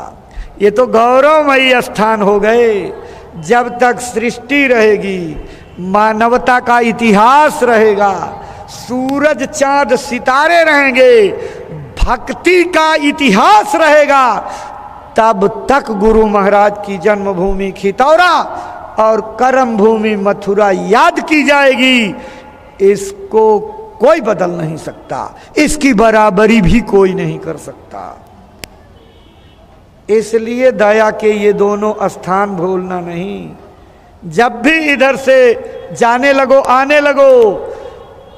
A: ये तो गौरवमयी स्थान हो गए। जब तक सृष्टि रहेगी, मानवता का इतिहास रहेगा, सूरज चांद सितारे रहेंगे, भक्ति का इतिहास रहेगा, तब तक गुरु महाराज की जन्मभूमि खितौरा और कर्म भूमि मथुरा याद की जाएगी। इसको कोई बदल नहीं सकता, इसकी बराबरी भी कोई नहीं कर सकता। इसलिए दया के ये दोनों स्थान भूलना नहीं। जब भी इधर से जाने लगो, आने लगो,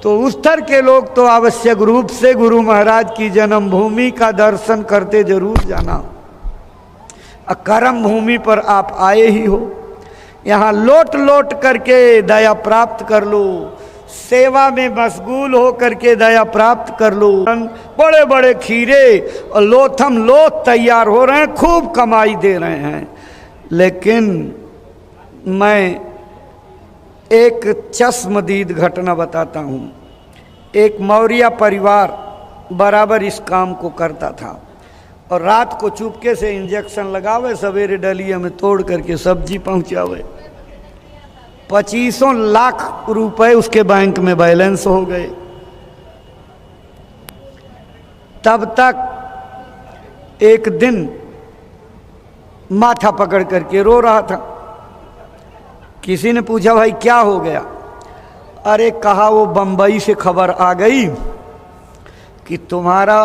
A: तो उस स्तर के लोग तो आवश्यक रूप से गुरु महाराज की जन्मभूमि का दर्शन करते जरूर जाना। कर्म भूमि पर आप आए ही हो, यहाँ लोट लोट करके दया प्राप्त कर लो, सेवा में मशगूल हो करके दया प्राप्त कर लो। बड़े बड़े खीरे और लोथम लोथ तैयार हो रहे हैं, खूब कमाई दे रहे हैं। लेकिन मैं एक चश्मदीद घटना बताता हूँ। एक मौर्य परिवार बराबर इस काम को करता था और रात को चुपके से इंजेक्शन लगावे, सवेरे डलिया में तोड़ करके सब्जी पहुँचावे। 25 लाख रुपए उसके बैंक में बैलेंस हो गए। तब तक एक दिन माथा पकड़ करके रो रहा था। किसी ने पूछा, भाई क्या हो गया? अरे कहा, वो बंबई से खबर आ गई कि तुम्हारा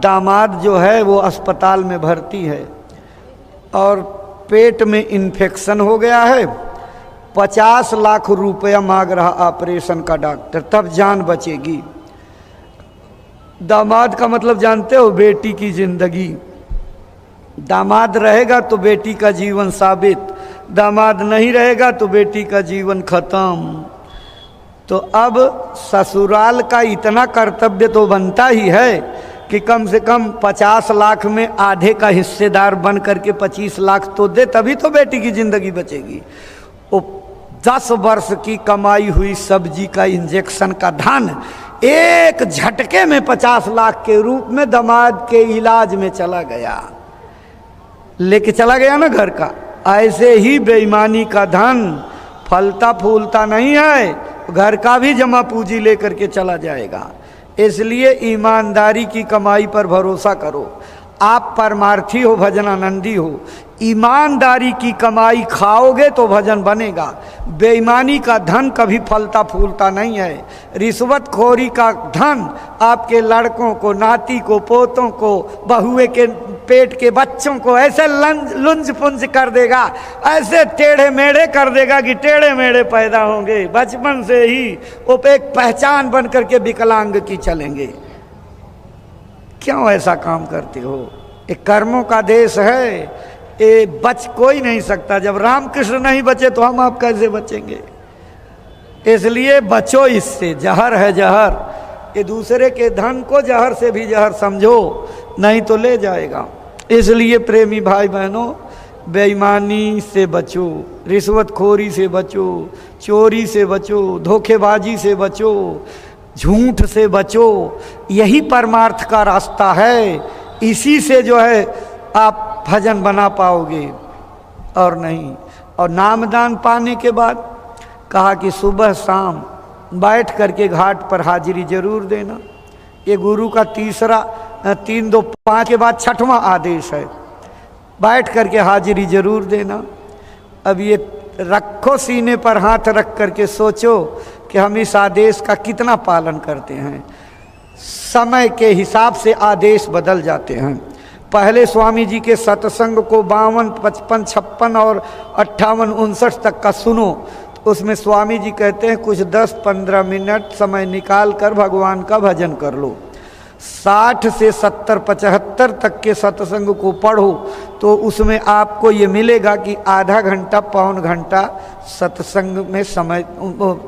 A: दामाद जो है वो अस्पताल में भर्ती है और पेट में इन्फेक्शन हो गया है, 50 लाख रुपया मांग रहा ऑपरेशन का डॉक्टर, तब जान बचेगी। दामाद का मतलब जानते हो? बेटी की जिंदगी। दामाद रहेगा तो बेटी का जीवन साबित, दामाद नहीं रहेगा तो बेटी का जीवन खत्म। तो अब ससुराल का इतना कर्तव्य तो बनता ही है कि कम से कम 50 लाख में आधे का हिस्सेदार बन करके 25 लाख तो दे, तभी तो बेटी की जिंदगी बचेगी। वो 10 वर्ष की कमाई हुई सब्जी का इंजेक्शन का धन एक झटके में 50 लाख के रूप में दामाद के इलाज में चला गया, लेके चला गया ना घर का। ऐसे ही बेईमानी का धन फलता फूलता नहीं है, घर का भी जमा पूंजी लेकर के चला जाएगा। इसलिए ईमानदारी की कमाई पर भरोसा करो। आप परमार्थी हो, भजनानंदी हो, ईमानदारी की कमाई खाओगे तो भजन बनेगा। बेईमानी का धन कभी फलता फूलता नहीं है। रिश्वतखोरी का धन आपके लड़कों को, नाती को, पोतों को, बहुए के पेट के बच्चों को ऐसे लुंज पुंज कर देगा, ऐसे टेढ़े मेढ़े कर देगा कि टेढ़े मेढ़े पैदा होंगे। बचपन से ही वो एक पहचान बन करके विकलांग की चलेंगे। क्यों ऐसा काम करते हो? ये कर्मों का देश है, ये बच कोई नहीं सकता। जब रामकृष्ण नहीं बचे तो हम आप कैसे बचेंगे? इसलिए बचो इससे। जहर है जहर, ये दूसरे के धन को जहर से भी जहर समझो, नहीं तो ले जाएगा। इसलिए प्रेमी भाई बहनों, बेईमानी से बचो, रिश्वतखोरी से बचो, चोरी से बचो, धोखेबाजी से बचो, झूठ से बचो। यही परमार्थ का रास्ता है। इसी से जो है आप भजन बना पाओगे और नहीं। और नामदान पाने के बाद कहा कि सुबह शाम बैठ करके घाट पर हाजिरी जरूर देना। ये गुरु का 3 2 5 के बाद 6वां आदेश है, बैठ करके हाजिरी जरूर देना। अब ये रखो सीने पर हाथ रख करके सोचो कि हम इस आदेश का कितना पालन करते हैं। समय के हिसाब से आदेश बदल जाते हैं। पहले स्वामी जी के सत्संग को 52, 55, 56 और 58, 59 तक का सुनो, तो उसमें स्वामी जी कहते हैं कुछ 10-15 मिनट समय निकाल कर भगवान का भजन कर लो। 60 से 70, 75 तक के सत्संग को पढ़ो तो उसमें आपको ये मिलेगा कि आधा घंटा, पौन घंटा सत्संग में समय,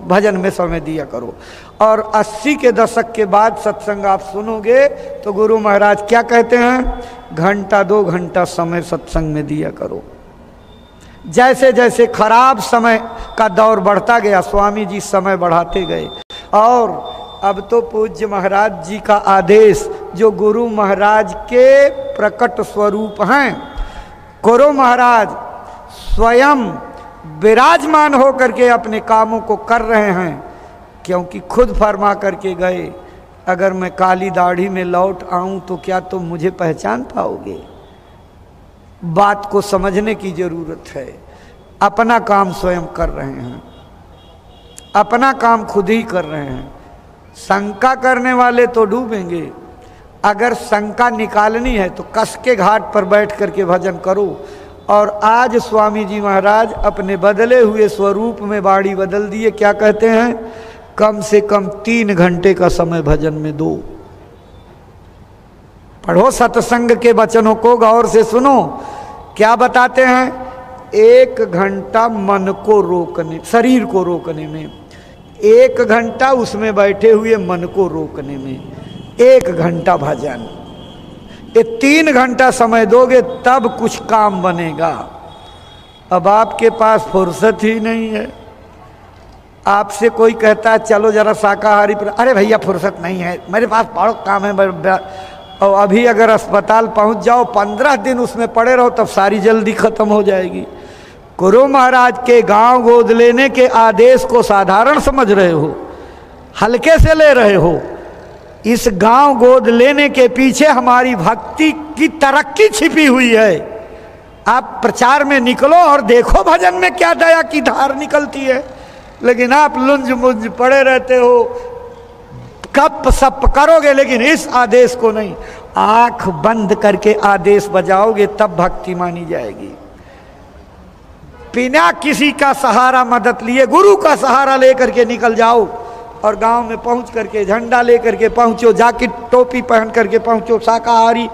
A: भजन में समय दिया करो। और 80 के दशक के बाद सत्संग आप सुनोगे तो गुरु महाराज क्या कहते हैं, घंटा 2 घंटा समय सत्संग में दिया करो। जैसे जैसे खराब समय का दौर बढ़ता गया, स्वामी जी समय बढ़ाते गए। और अब तो पूज्य महाराज जी का आदेश, जो गुरु महाराज के प्रकट स्वरूप हैं, गुरु महाराज स्वयं विराजमान होकर के अपने कामों को कर रहे हैं, क्योंकि खुद फरमा करके गए, अगर मैं काली दाढ़ी में लौट आऊं तो क्या तुम मुझे पहचान पाओगे। बात को समझने की जरूरत है। अपना काम स्वयं कर रहे हैं, अपना काम खुद ही कर रहे हैं। शंका करने वाले तो डूबेंगे। अगर शंका निकालनी है तो कस के घाट पर बैठ करके भजन करो। और आज स्वामी जी महाराज अपने बदले हुए स्वरूप में बाड़ी बदल दिए। क्या कहते हैं, कम से कम 3 घंटे का समय भजन में दो। पढ़ो सत्संग के वचनों को गौर से सुनो। क्या बताते हैं, 1 घंटा मन को रोकने, शरीर को रोकने में, 1 घंटा उसमें बैठे हुए मन को रोकने में, 1 घंटा भजन। ये 3 घंटा समय दोगे तब कुछ काम बनेगा। अब आपके पास फुर्सत ही नहीं है। आपसे कोई कहता है चलो जरा शाकाहारी पर, अरे भैया फुर्सत नहीं है, मेरे पास बहुत काम है। और अभी अगर अस्पताल पहुंच जाओ, 15 दिन उसमें पड़े रहो, तब सारी जल्दी खत्म हो जाएगी। गुरु महाराज के गांव गोद लेने के आदेश को साधारण समझ रहे हो, हल्के से ले रहे हो। इस गांव गोद लेने के पीछे हमारी भक्ति की तरक्की छिपी हुई है। आप प्रचार में निकलो और देखो भजन में क्या दया की धार निकलती है। लेकिन आप लुंज मुंज पड़े रहते हो, कप सप करोगे, लेकिन इस आदेश को नहीं। आंख बंद करके आदेश बजाओगे तब भक्ति मानी जाएगी। बिना किसी का सहारा मदद लिए, गुरु का सहारा लेकर के निकल जाओ और गांव में पहुंच करके झंडा लेकर के पहुंचो, जैकेट टोपी पहन करके पहुंचो, शाकाहारी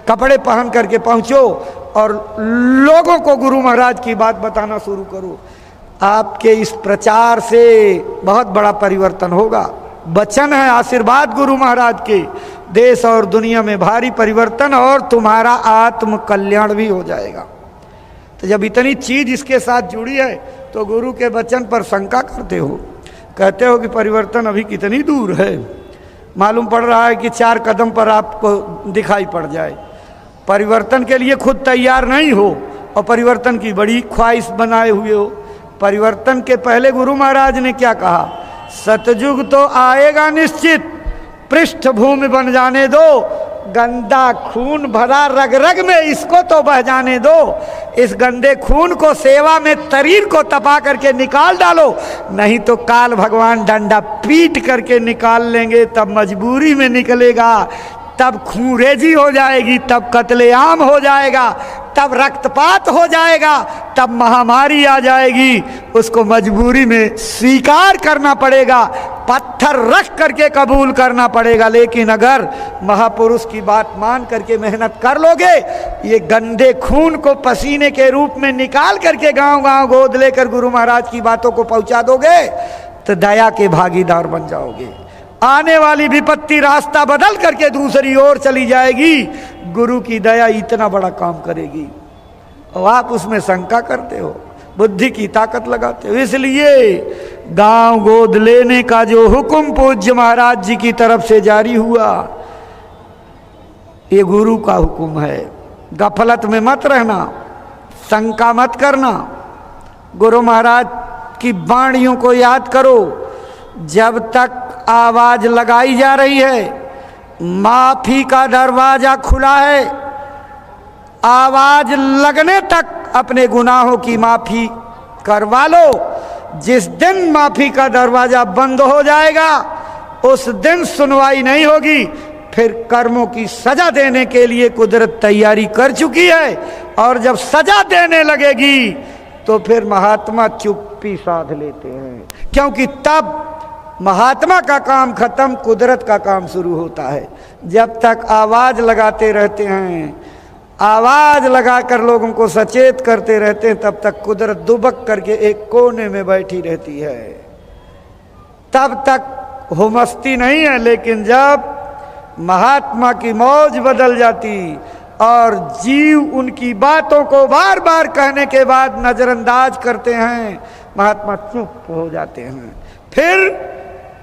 A: कपड़े पहन करके पहुंचो और लोगों को गुरु महाराज की बात बताना शुरू करो। आपके इस प्रचार से बहुत बड़ा परिवर्तन होगा। वचन है, आशीर्वाद गुरु महाराज के, देश और दुनिया में भारी परिवर्तन और तुम्हारा आत्म कल्याण भी हो जाएगा। तो जब इतनी चीज इसके साथ जुड़ी है तो गुरु के वचन पर शंका करते हो, कहते हो कि परिवर्तन अभी कितनी दूर है। मालूम पड़ रहा है कि 4 कदम पर आपको दिखाई पड़ जाए। परिवर्तन के लिए खुद तैयार नहीं हो और परिवर्तन की बड़ी ख्वाहिश बनाए हुए हो। परिवर्तन के पहले गुरु महाराज ने क्या कहा, सतयुग तो आएगा निश्चित, पृष्ठभूमि बन जाने दो, गंदा खून भरा रग रग में इसको तो बह जाने दो। इस गंदे खून को सेवा में तरीर को तपा करके निकाल डालो, नहीं तो काल भगवान डंडा पीट करके निकाल लेंगे। तब मजबूरी में निकलेगा, तब खूंरेजी हो जाएगी, तब कत्लेआम हो जाएगा, तब रक्तपात हो जाएगा, तब महामारी आ जाएगी। उसको मजबूरी में स्वीकार करना पड़ेगा, पत्थर रख करके कबूल करना पड़ेगा। लेकिन अगर महापुरुष की बात मान करके मेहनत कर लोगे, ये गंदे खून को पसीने के रूप में निकाल करके गांव गांव गोद लेकर गुरु महाराज की बातों को पहुंचा दोगे तो दया के भागीदार बन जाओगे। आने वाली विपत्ति रास्ता बदल करके दूसरी ओर चली जाएगी। गुरु की दया इतना बड़ा काम करेगी और आप उसमें शंका करते हो, बुद्धि की ताकत लगाते हो। इसलिए गांव गोद लेने का जो हुक्म पूज्य महाराज जी की तरफ से जारी हुआ, ये गुरु का हुक्म है। गफलत में मत रहना, शंका मत करना। गुरु महाराज की वाणियों को याद करो। जब तक आवाज लगाई जा रही है, माफी का दरवाजा खुला है, आवाज लगने तक अपने गुनाहों की माफी करवा लो। जिस दिन माफी का दरवाजा बंद हो जाएगा उस दिन सुनवाई नहीं होगी। फिर कर्मों की सजा देने के लिए कुदरत तैयारी कर चुकी है, और जब सजा देने लगेगी तो फिर महात्मा चुप्पी साध लेते हैं, क्योंकि तब महात्मा का काम खत्म, कुदरत का काम शुरू होता है। जब तक आवाज लगाते रहते हैं, आवाज लगाकर लोगों को सचेत करते रहते हैं, तब तक कुदरत दुबक करके एक कोने में बैठी रहती है, तब तक हो मस्ती नहीं है। लेकिन जब महात्मा की मौज बदल जाती और जीव उनकी बातों को बार बार कहने के बाद नजरअंदाज करते हैं, महात्मा चुप हो जाते हैं, फिर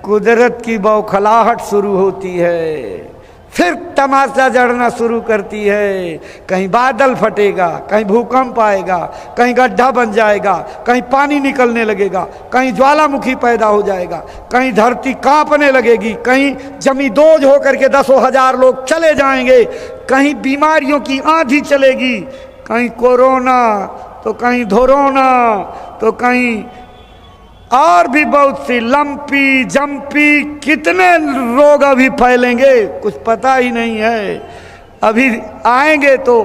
A: कुदरत की बौखलाहट शुरू होती है, फिर तमाशा जड़ना शुरू करती है। कहीं बादल फटेगा, कहीं भूकंप आएगा, कहीं गड्ढा बन जाएगा, कहीं पानी निकलने लगेगा, कहीं ज्वालामुखी पैदा हो जाएगा, कहीं धरती कांपने लगेगी, कहीं जमी दोज होकर के 10,000 लोग चले जाएंगे, कहीं बीमारियों की आंधी चलेगी, कहीं कोरोना तो कहीं धोरोना तो कहीं और भी बहुत सी लंपी जंपी कितने रोग अभी फैलेंगे, कुछ पता ही नहीं है। अभी आएंगे तो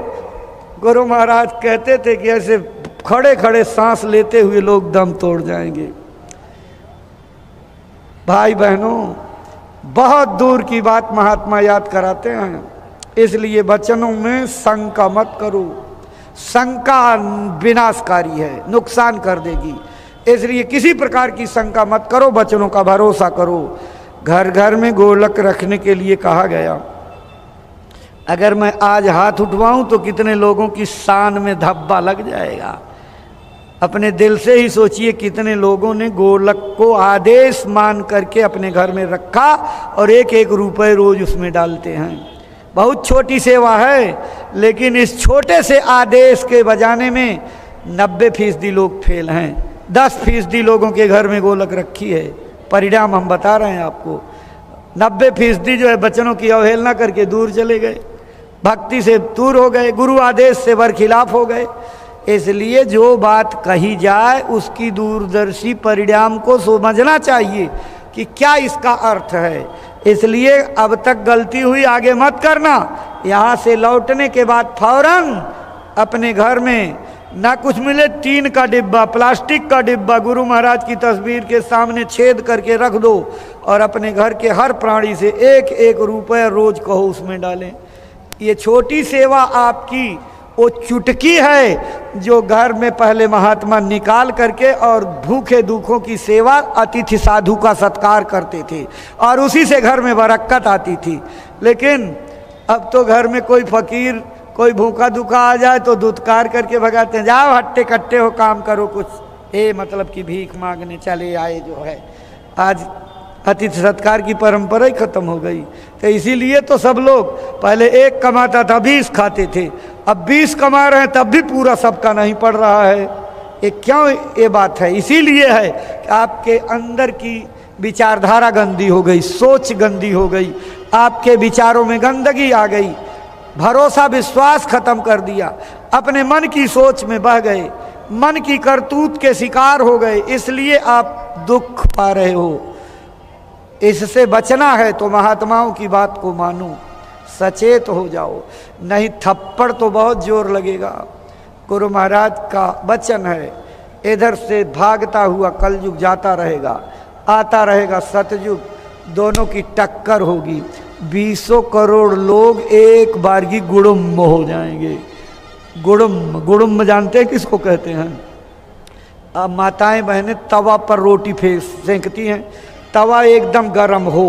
A: गुरु महाराज कहते थे कि ऐसे खड़े खड़े सांस लेते हुए लोग दम तोड़ जाएंगे। भाई बहनों, बहुत दूर की बात महात्मा याद कराते हैं, इसलिए वचनों में शंका मत करो। शंका विनाशकारी है, नुकसान कर देगी, इसलिए किसी प्रकार की शंका मत करो, वचनों का भरोसा करो। घर घर में गोलक रखने के लिए कहा गया। अगर मैं आज हाथ उठवाऊं तो कितने लोगों की शान में धब्बा लग जाएगा। अपने दिल से ही सोचिए, कितने लोगों ने गोलक को आदेश मान करके अपने घर में रखा और 1-1 रुपए रोज उसमें डालते हैं। बहुत छोटी सेवा है, लेकिन इस छोटे से आदेश के बजाने में 90% लोग फेल हैं। 10% लोगों के घर में गोलक रखी है। परिणाम हम बता रहे हैं आपको। 90% जो है वचनों की अवहेलना करके दूर चले गए, भक्ति से दूर हो गए, गुरु आदेश से बरखिलाफ हो गए। इसलिए जो बात कही जाए उसकी दूरदर्शी परिणाम को समझना चाहिए कि क्या इसका अर्थ है। इसलिए अब तक गलती हुई आगे मत करना। यहाँ से लौटने के बाद फौरन अपने घर में ना कुछ मिले, टीन का डिब्बा, प्लास्टिक का डिब्बा गुरु महाराज की तस्वीर के सामने छेद करके रख दो और अपने घर के हर प्राणी से 1-1 रुपया रोज कहो उसमें डालें। ये छोटी सेवा आपकी वो चुटकी है जो घर में पहले महात्मा निकाल करके और भूखे दुखों की सेवा, अतिथि साधु का सत्कार करते थे और उसी से घर में बरकत आती थी। लेकिन अब तो घर में कोई फकीर, कोई भूखा दुखा आ जाए तो दुत्कार करके भगाते हैं, जाओ हट्टे कट्टे हो, काम करो कुछ, मतलब कि भीख मांगने चले आए। जो है आज अतिथि सत्कार की परंपरा ही खत्म हो गई। तो इसीलिए तो सब लोग पहले 1 कमाता था 20 खाते थे, अब 20 कमा रहे हैं तब भी पूरा सबका नहीं पड़ रहा है। ये क्यों ये बात है? इसीलिए है कि आपके अंदर की विचारधारा गंदी हो गई, सोच गंदी हो गई, आपके विचारों में गंदगी आ गई, भरोसा विश्वास खत्म कर दिया, अपने मन की सोच में बह गए, मन की करतूत के शिकार हो गए, इसलिए आप दुख पा रहे हो। इससे बचना है तो महात्माओं की बात को मानो, सचेत हो जाओ, नहीं थप्पड़ तो बहुत जोर लगेगा। गुरु महाराज का वचन है, इधर से भागता हुआ कलयुग जाता रहेगा, आता रहेगा सतयुग, दोनों की टक्कर होगी। 20 करोड़ लोग एक बार की गुड़ुम्ब हो जाएंगे। गुड़ुम्ब जानते हैं किसको कहते हैं? अब माताएं बहनें तवा पर रोटी सेंकती हैं, तवा एकदम गरम हो,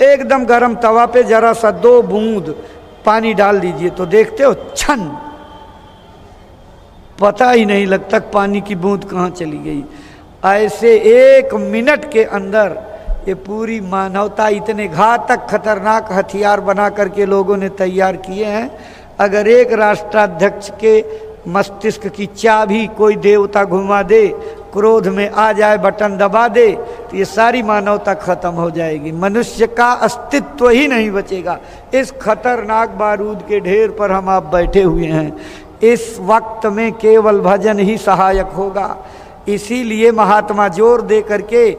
A: एकदम गरम तवा पे जरा सा 2 बूंद पानी डाल दीजिए तो देखते हो छन, पता ही नहीं लगता पानी की बूंद कहाँ चली गई। ऐसे 1 मिनट के अंदर ये पूरी मानवता इतने घातक खतरनाक हथियार बना करके लोगों ने तैयार किए हैं। अगर एक राष्ट्राध्यक्ष के मस्तिष्क की चाबी कोई देवता घुमा दे, क्रोध में आ जाए, बटन दबा दे, तो ये सारी मानवता खत्म हो जाएगी, मनुष्य का अस्तित्व ही नहीं बचेगा। इस खतरनाक बारूद के ढेर पर हम आप बैठे हुए हैं। इस वक्त में केवल भजन ही सहायक होगा। इसीलिए महात्मा जोर दे करके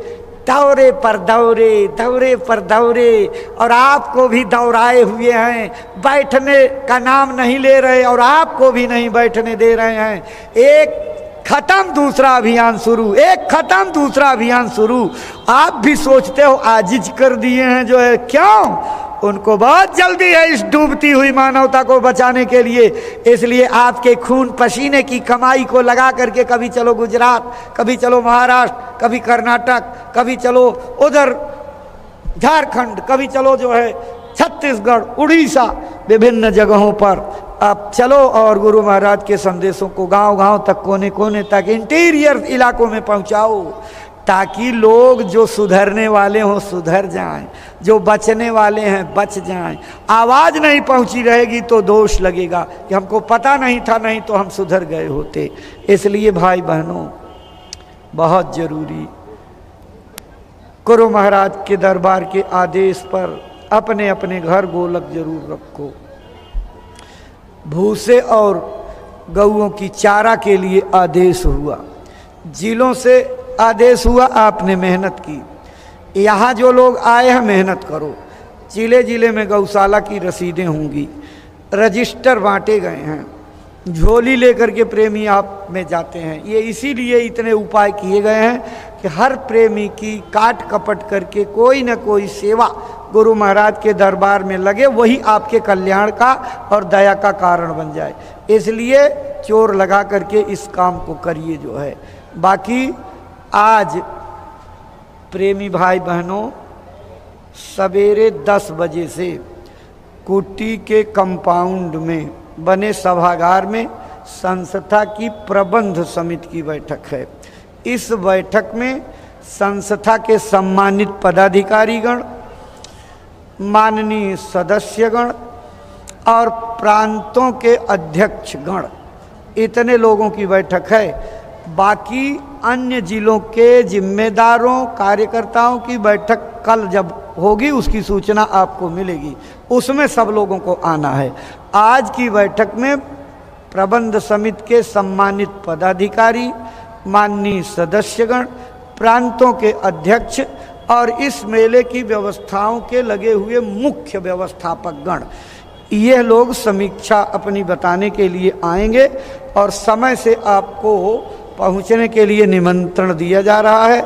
A: दौरे पर दौरे, दौरे पर दौरे, और आपको भी दौड़ाए हुए हैं, बैठने का नाम नहीं ले रहे और आपको भी नहीं बैठने दे रहे हैं। एक खत्म दूसरा अभियान शुरू, एक खत्म दूसरा अभियान शुरू। आप भी सोचते हो आजिज कर दिए हैं जो है, क्यों? उनको बहुत जल्दी है इस डूबती हुई मानवता को बचाने के लिए। इसलिए आपके खून पसीने की कमाई को लगा करके कभी चलो गुजरात, कभी चलो महाराष्ट्र, कभी कर्नाटक, कभी चलो उधर झारखंड, कभी चलो जो है छत्तीसगढ़, उड़ीसा, विभिन्न जगहों पर आप चलो और गुरु महाराज के संदेशों को गांव गांव तक, कोने कोने तक, इंटीरियर इलाकों में पहुंचाओ, ताकि लोग जो सुधरने वाले हों सुधर जाएं, जो बचने वाले हैं बच जाएं। आवाज़ नहीं पहुंची रहेगी तो दोष लगेगा कि हमको पता नहीं था, नहीं तो हम सुधर गए होते। इसलिए भाई बहनों, बहुत जरूरी, गुरु महाराज के दरबार के आदेश पर अपने अपने घर गोलक जरूर रखो। भूसे और गऊओं की चारा के लिए आदेश हुआ, जिलों से आदेश हुआ, आपने मेहनत की। यहाँ जो लोग आए हैं मेहनत करो। जिले जिले में गौशाला की रसीदें होंगी, रजिस्टर बांटे गए हैं, झोली लेकर के प्रेमी आप में जाते हैं। ये इसीलिए इतने उपाय किए गए हैं कि हर प्रेमी की काट कपट करके कोई न कोई सेवा गुरु महाराज के दरबार में लगे, वही आपके कल्याण का और दया का कारण बन जाए। इसलिए चोर लगा करके इस काम को करिए जो है। बाकी आज प्रेमी भाई बहनों, सवेरे 10 बजे से कुटी के कंपाउंड में बने सभागार में संस्था की प्रबंध समिति की बैठक है। इस बैठक में संस्था के सम्मानित पदाधिकारीगण, माननीय सदस्यगण और प्रांतों के अध्यक्षगण, इतने लोगों की बैठक है। बाकी अन्य जिलों के जिम्मेदारों, कार्यकर्ताओं की बैठक कल जब होगी उसकी सूचना आपको मिलेगी, उसमें सब लोगों को आना है। आज की बैठक में प्रबंध समिति के सम्मानित पदाधिकारी, माननीय सदस्यगण, प्रांतों के अध्यक्ष और इस मेले की व्यवस्थाओं के लगे हुए मुख्य व्यवस्थापकगण, ये लोग समीक्षा अपनी बताने के लिए आएंगे और समय से आपको पहुंचने के लिए निमंत्रण दिया जा रहा है,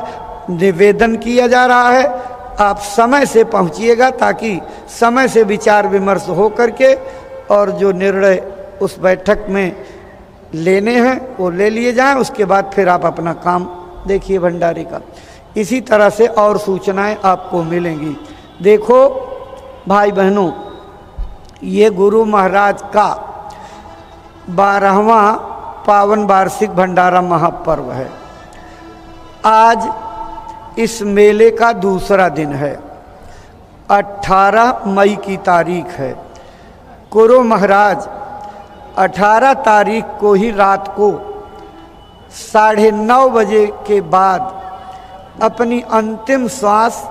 A: निवेदन किया जा रहा है। आप समय से पहुंचिएगा ताकि समय से विचार विमर्श हो करके और जो निर्णय उस बैठक में लेने हैं वो ले लिए जाएं। उसके बाद फिर आप अपना काम देखिए भंडारे का। इसी तरह से और सूचनाएं आपको मिलेंगी। देखो भाई बहनों, ये गुरु महाराज का 12वां पावन वार्षिक भंडारा महापर्व है। आज इस मेले का दूसरा दिन है, 18 मई की तारीख है। गुरु महाराज 18 तारीख को ही रात को 9:30 बजे के बाद अपनी अंतिम श्वास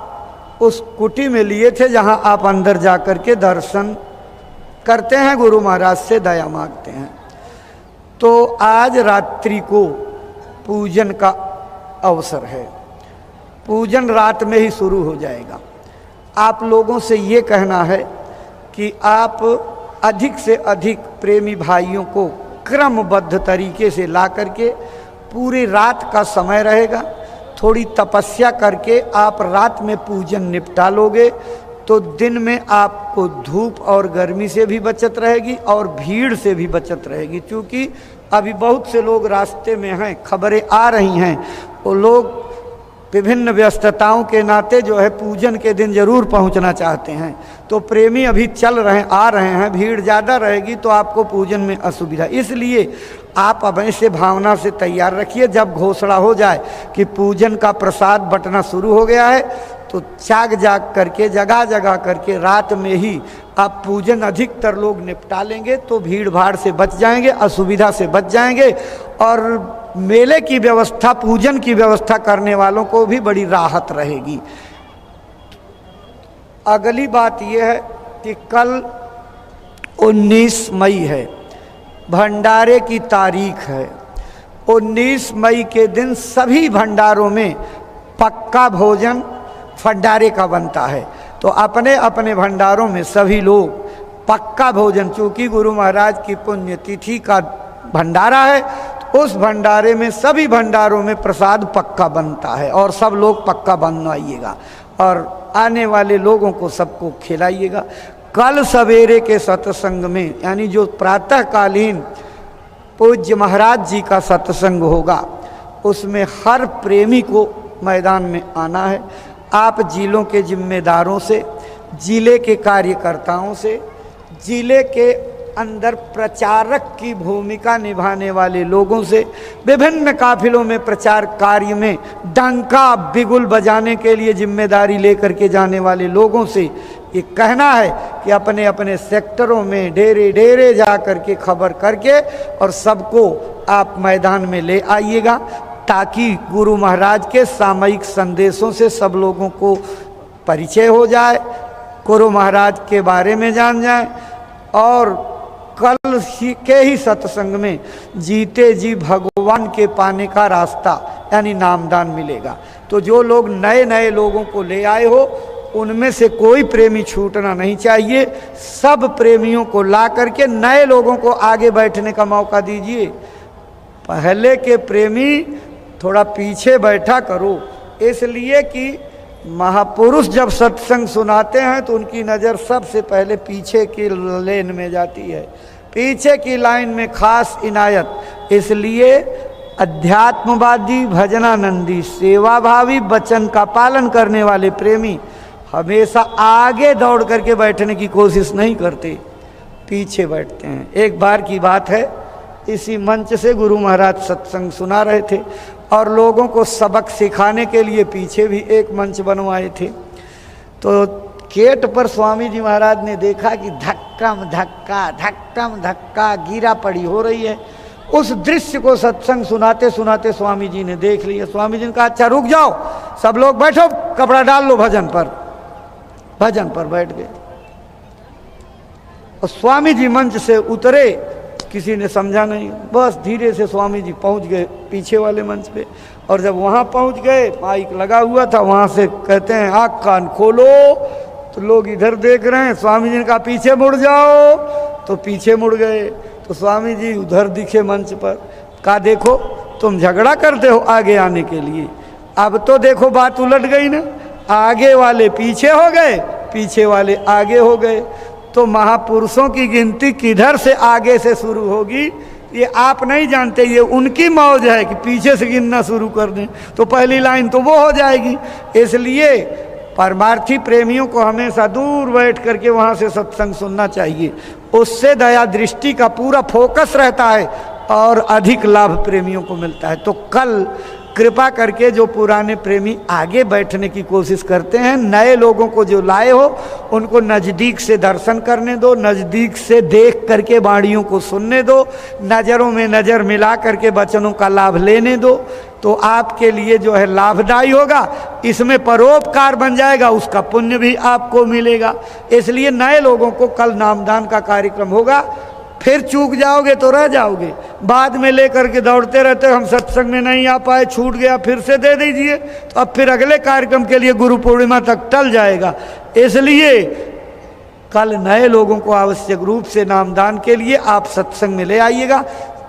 A: उस कुटी में लिए थे जहां आप अंदर जाकर के दर्शन करते हैं, गुरु महाराज से दया मांगते हैं। तो आज रात्रि को पूजन का अवसर है। पूजन रात में ही शुरू हो जाएगा। आप लोगों से ये कहना है कि आप अधिक से अधिक प्रेमी भाइयों को क्रमबद्ध तरीके से ला करके, पूरी रात का समय रहेगा, थोड़ी तपस्या करके आप रात में पूजन निपटा लोगे तो दिन में आपको धूप और गर्मी से भी बचत रहेगी और भीड़ से भी बचत रहेगी। क्योंकि अभी बहुत से लोग रास्ते में हैं, खबरें आ रही हैं, वो लोग विभिन्न व्यस्तताओं के नाते जो है पूजन के दिन जरूर पहुंचना चाहते हैं। तो प्रेमी अभी चल रहे हैं, आ रहे हैं, भीड़ ज़्यादा रहेगी तो आपको पूजन में असुविधा। इसलिए आप अब ऐसे भावना से तैयार रखिए, जब घोषणा हो जाए कि पूजन का प्रसाद बंटना शुरू हो गया है तो जाग करके, जगह जगह करके रात में ही आप पूजन अधिकतर लोग निपटा लेंगे तो भीड़ भाड़ से बच जाएंगे, असुविधा से बच जाएंगे और मेले की व्यवस्था, पूजन की व्यवस्था करने वालों को भी बड़ी राहत रहेगी। अगली बात यह है कि कल 19 मई है, भंडारे की तारीख है। 19 मई के दिन सभी भंडारों में पक्का भोजन भंडारे का बनता है। तो अपने अपने भंडारों में सभी लोग पक्का भोजन, चूँकि गुरु महाराज की पुण्यतिथि का भंडारा है, तो उस भंडारे में सभी भंडारों में प्रसाद पक्का बनता है और सब लोग पक्का बनवाइएगा और आने वाले लोगों को सबको खिलाइएगा। कल सवेरे के सत्संग में, यानी जो प्रातःकालीन पूज्य महाराज जी का सत्संग होगा, उसमें हर प्रेमी को मैदान में आना है। आप जिलों के जिम्मेदारों से, जिले के कार्यकर्ताओं से, जिले के अंदर प्रचारक की भूमिका निभाने वाले लोगों से, विभिन्न काफिलों में प्रचार कार्य में डंका बिगुल बजाने के लिए जिम्मेदारी लेकर के जाने वाले लोगों से ये कहना है कि अपने अपने सेक्टरों में डेरे डेरे जा करके खबर करके और सबको आप मैदान में ले आइएगा, ताकि गुरु महाराज के सामयिक संदेशों से सब लोगों को परिचय हो जाए, गुरु महाराज के बारे में जान जाए और कल के ही सत्संग में जीते जी भगवान के पाने का रास्ता यानी नामदान मिलेगा। तो जो लोग नए नए लोगों को ले आए हो, उनमें से कोई प्रेमी छूटना नहीं चाहिए। सब प्रेमियों को ला करके नए लोगों को आगे बैठने का मौका दीजिए। पहले के प्रेमी थोड़ा पीछे बैठा करो, इसलिए कि महापुरुष जब सत्संग सुनाते हैं तो उनकी नज़र सबसे पहले पीछे की लेन में जाती है, पीछे की लाइन में खास इनायत। इसलिए अध्यात्मवादी, भजनानंदी, सेवाभावी, वचन का पालन करने वाले प्रेमी हमेशा आगे दौड़ करके बैठने की कोशिश नहीं करते, पीछे बैठते हैं। एक बार की बात है, इसी मंच से गुरु महाराज सत्संग सुना रहे थे और लोगों को सबक सिखाने के लिए पीछे भी एक मंच बनवाए थे। तो गेट पर स्वामी जी महाराज ने देखा कि धक्कम धक्का गिरा पड़ी हो रही है। उस दृश्य को सत्संग सुनाते सुनाते स्वामी जी ने देख लिया। स्वामी जी ने कहा, अच्छा रुक जाओ, सब लोग बैठो, कपड़ा डाल लो भजन पर। भजन पर बैठ गए और स्वामी जी मंच से उतरे, किसी ने समझा नहीं, बस धीरे से स्वामी जी पहुंच गए पीछे वाले मंच पे। और जब वहां पहुंच गए, माइक लगा हुआ था, वहां से कहते हैं आँख कान खोलो, तो लोग इधर देख रहे हैं। स्वामी जी ने कहा पीछे मुड़ जाओ, तो पीछे मुड़ गए। तो स्वामी जी उधर दिखे मंच पर, कहा देखो तुम झगड़ा करते हो आगे आने के लिए, अब तो देखो बात उलट गई ना, आगे वाले पीछे हो गए, पीछे वाले आगे हो गए। तो महापुरुषों की गिनती किधर से आगे से शुरू होगी ये आप नहीं जानते। ये उनकी मौज है कि पीछे से गिनना शुरू कर दें तो पहली लाइन तो वो हो जाएगी। इसलिए परमार्थी प्रेमियों को हमेशा दूर बैठ करके वहाँ से सत्संग सुनना चाहिए, उससे दया दृष्टि का पूरा फोकस रहता है और अधिक लाभ प्रेमियों को मिलता है। तो कल कृपा करके जो पुराने प्रेमी आगे बैठने की कोशिश करते हैं, नए लोगों को जो लाए हो उनको नज़दीक से दर्शन करने दो, नज़दीक से देख करके वाणियों को सुनने दो, नज़रों में नज़र मिला करके वचनों का लाभ लेने दो। तो आपके लिए जो है लाभदायी होगा, इसमें परोपकार बन जाएगा, उसका पुण्य भी आपको मिलेगा। इसलिए नए लोगों को कल नामदान का कार्यक्रम होगा, फिर चूक जाओगे तो रह जाओगे, बाद में लेकर के दौड़ते रहते हम सत्संग में नहीं आ पाए, छूट गया, फिर से दे दीजिए, तो अब फिर अगले कार्यक्रम के लिए गुरु पूर्णिमा तक टल जाएगा। इसलिए कल नए लोगों को आवश्यक रूप से नामदान के लिए आप सत्संग में ले आइएगा।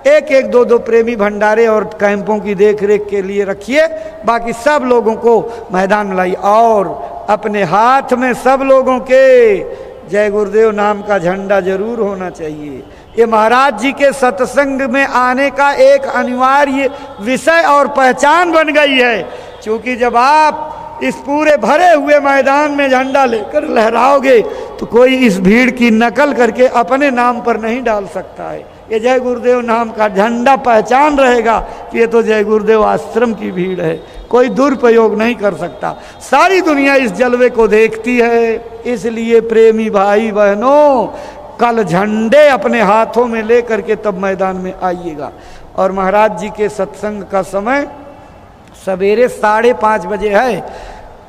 A: एक एक दो दो प्रेमी भंडारे और कैंपों की देखरेख के लिए रखिए, बाकी सब लोगों को मैदान में लाइए और अपने हाथ में सब लोगों के जय गुरुदेव नाम का झंडा जरूर होना चाहिए। ये महाराज जी के सत्संग में आने का एक अनिवार्य विषय और पहचान बन गई है, क्योंकि जब आप इस पूरे भरे हुए मैदान में झंडा लेकर लहराओगे तो कोई इस भीड़ की नकल करके अपने नाम पर नहीं डाल सकता है। ये जय गुरुदेव नाम का झंडा पहचान रहेगा कि ये तो जय गुरुदेव आश्रम की भीड़ है, कोई दुरुपयोग नहीं कर सकता। सारी दुनिया इस जलवे को देखती है, इसलिए प्रेमी भाई बहनों कल झंडे अपने हाथों में ले करके तब मैदान में आइएगा। और महाराज जी के सत्संग का समय सवेरे 5:30 बजे है।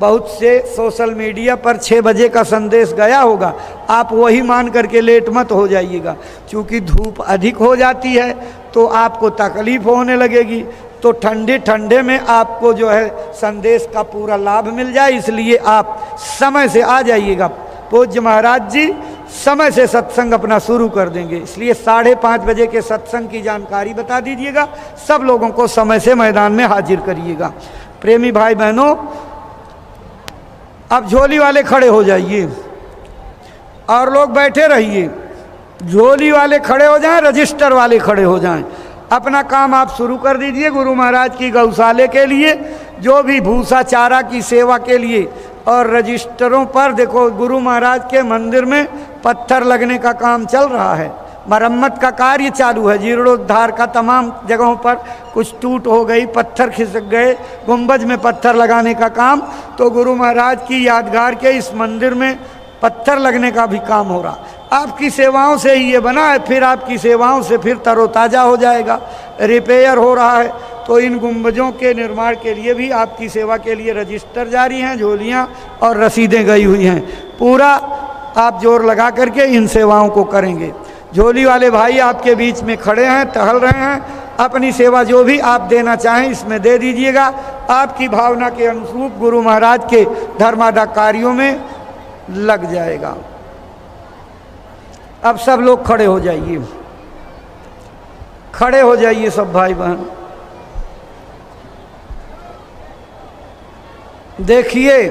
A: बहुत से सोशल मीडिया पर 6 बजे का संदेश गया होगा, आप वही मान करके लेट मत हो जाइएगा, क्योंकि धूप अधिक हो जाती है तो आपको तकलीफ होने लगेगी। तो ठंडे ठंडे में आपको जो है संदेश का पूरा लाभ मिल जाए, इसलिए आप समय से आ जाइएगा। पूज्य महाराज जी समय से सत्संग अपना शुरू कर देंगे, इसलिए 5:30 बजे के सत्संग की जानकारी बता दीजिएगा। सब लोगों को समय से मैदान में हाजिर करिएगा। प्रेमी भाई बहनों, अब झोली वाले खड़े हो जाइए और लोग बैठे रहिए। झोली वाले खड़े हो जाएं, रजिस्टर वाले खड़े हो जाएं। अपना काम आप शुरू कर दीजिए। गुरु महाराज की गौशाले के लिए, जो भी भूसा चारा की सेवा के लिए, और रजिस्टरों पर देखो गुरु महाराज के मंदिर में पत्थर लगने का काम चल रहा है, मरम्मत का कार्य चालू है। जीर्णोद्धार का तमाम जगहों पर कुछ टूट हो गई, पत्थर खिसक गए, गुंबज में पत्थर लगाने का काम, तो गुरु महाराज की यादगार के इस मंदिर में पत्थर लगने का भी काम हो रहा। आपकी सेवाओं से ही ये बना है, फिर आपकी सेवाओं से फिर तरोताज़ा हो जाएगा। रिपेयर हो रहा है, तो इन गुंबजों के निर्माण के लिए भी आपकी सेवा के लिए रजिस्टर जारी हैं, झोलियाँ और रसीदें गई हुई हैं। पूरा आप जोर लगा करके इन सेवाओं को करेंगे। झोली वाले भाई आपके बीच में खड़े हैं, टहल रहे हैं। अपनी सेवा जो भी आप देना चाहें इसमें दे दीजिएगा। आपकी भावना के अनुरूप गुरु महाराज के धर्मादा कार्यों में लग जाएगा। अब सब लोग खड़े हो जाइए, खड़े हो जाइए सब भाई बहन। देखिए,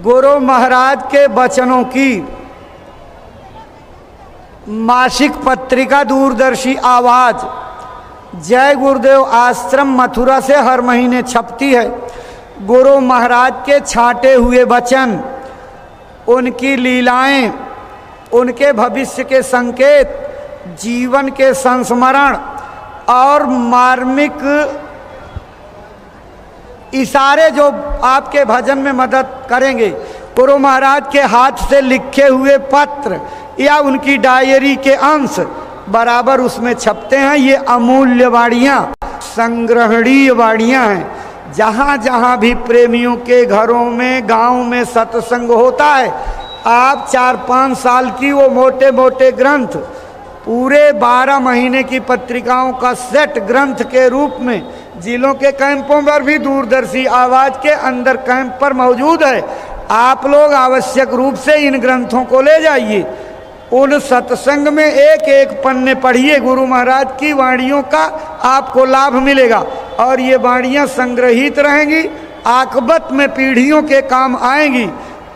A: गुरु महाराज के वचनों की मासिक पत्रिका दूरदर्शी आवाज जय गुरुदेव आश्रम मथुरा से हर महीने छपती है। गुरु महाराज के छांटे हुए वचन, उनकी लीलाएं, उनके भविष्य के संकेत, जीवन के संस्मरण और मार्मिक इशारे जो आपके भजन में मदद करेंगे। गुरु महाराज के हाथ से लिखे हुए पत्र या उनकी डायरी के अंश बराबर उसमें छपते हैं। ये अमूल्य वाणियाँ, संग्रहणीय वाणियाँ हैं। जहाँ जहाँ भी प्रेमियों के घरों में, गांव में सत्संग होता है, आप 4-5 साल की वो मोटे मोटे ग्रंथ, पूरे 12 महीने की पत्रिकाओं का सेट ग्रंथ के रूप में जिलों के कैंपों पर भी दूरदर्शी आवाज के अंदर कैंप पर मौजूद है। आप लोग आवश्यक रूप से इन ग्रंथों को ले जाइए। उन सत्संग में एक एक पन्ने पढ़िए। गुरु महाराज की वाणियों का आपको लाभ मिलेगा और ये वाणियाँ संग्रहित रहेंगी, आकबत में पीढ़ियों के काम आएंगी।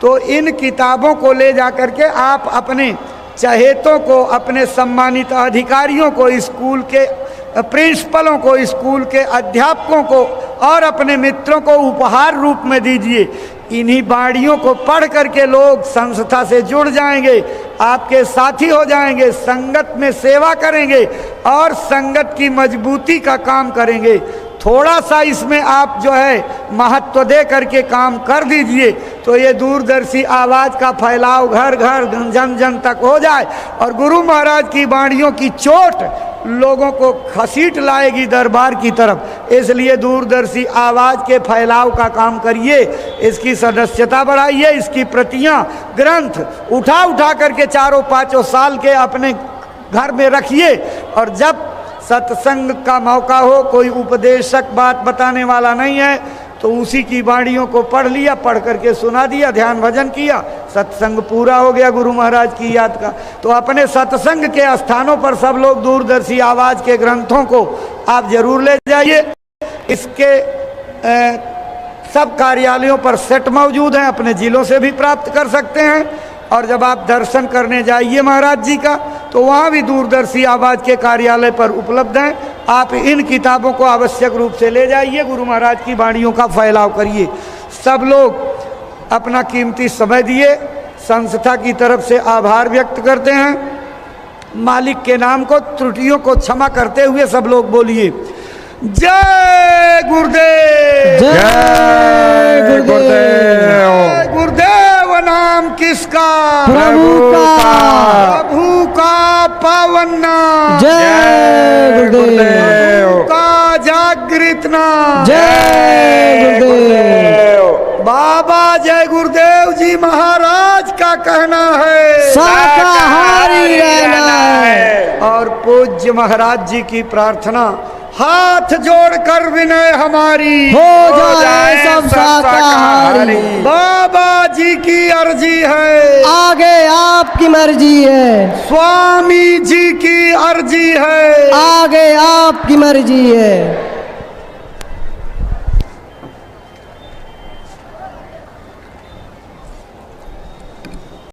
A: तो इन किताबों को ले जा करके आप अपने चहेतों को, अपने सम्मानित अधिकारियों को, स्कूल के प्रिंसिपलों को, स्कूल के अध्यापकों को और अपने मित्रों को उपहार रूप में दीजिए। इन्हीं वाणियों को पढ़ करके लोग संस्था से जुड़ जाएंगे, आपके साथी हो जाएंगे, संगत में सेवा करेंगे और संगत की मजबूती का काम करेंगे। थोड़ा सा इसमें आप जो है महत्व दे करके काम कर दीजिए तो ये दूरदर्शी आवाज़ का फैलाव घर घर जन जन तक हो जाए और गुरु महाराज की वाणियों की चोट लोगों को घसीट लाएगी दरबार की तरफ। इसलिए दूरदर्शी आवाज़ के फैलाव का काम करिए, इसकी सदस्यता बढ़ाइए, इसकी प्रतियां, ग्रंथ उठा उठा करके 4-5 साल के अपने घर में रखिए और जब सत्संग का मौका हो, कोई उपदेशक बात बताने वाला नहीं है तो उसी की वाणियों को पढ़ लिया, पढ़ करके सुना दिया, ध्यान भजन किया, सत्संग पूरा हो गया गुरु महाराज की याद का। तो अपने सत्संग के स्थानों पर सब लोग दूरदर्शी आवाज़ के ग्रंथों को आप जरूर ले जाइए। इसके सब कार्यालयों पर सेट मौजूद हैं, अपने जिलों से भी प्राप्त कर सकते हैं। और जब आप दर्शन करने जाइए महाराज जी का तो वहाँ भी दूरदर्शी आवाज़ के कार्यालय पर उपलब्ध हैं। आप इन किताबों को आवश्यक रूप से ले जाइए, गुरु महाराज की वाणियों का फैलाव करिए। सब लोग अपना कीमती समय दिए, संस्था की तरफ से आभार व्यक्त करते हैं। मालिक के नाम को, त्रुटियों को क्षमा करते हुए सब लोग बोलिए जय गुरुदेव,
B: जय गुरुदेव।
A: गुरुदेव नाम किसका?
B: प्रभु का।
A: प्रभु का पावन नाम।
B: जय गुरुदेव
A: का जागृत नाम।
B: जय गुरुदेव।
A: बाबा जय गुरुदेव जी महाराज का कहना है
B: शाकाहारी रहना है।
A: और पूज्य महाराज जी की प्रार्थना हाथ जोड़कर विनय हमारी
B: हो जाए सब शाकाहारी।
A: बाबा जी की अर्जी है,
B: आगे आपकी मर्जी है।
A: स्वामी जी की अर्जी है,
B: आगे आपकी मर्जी है।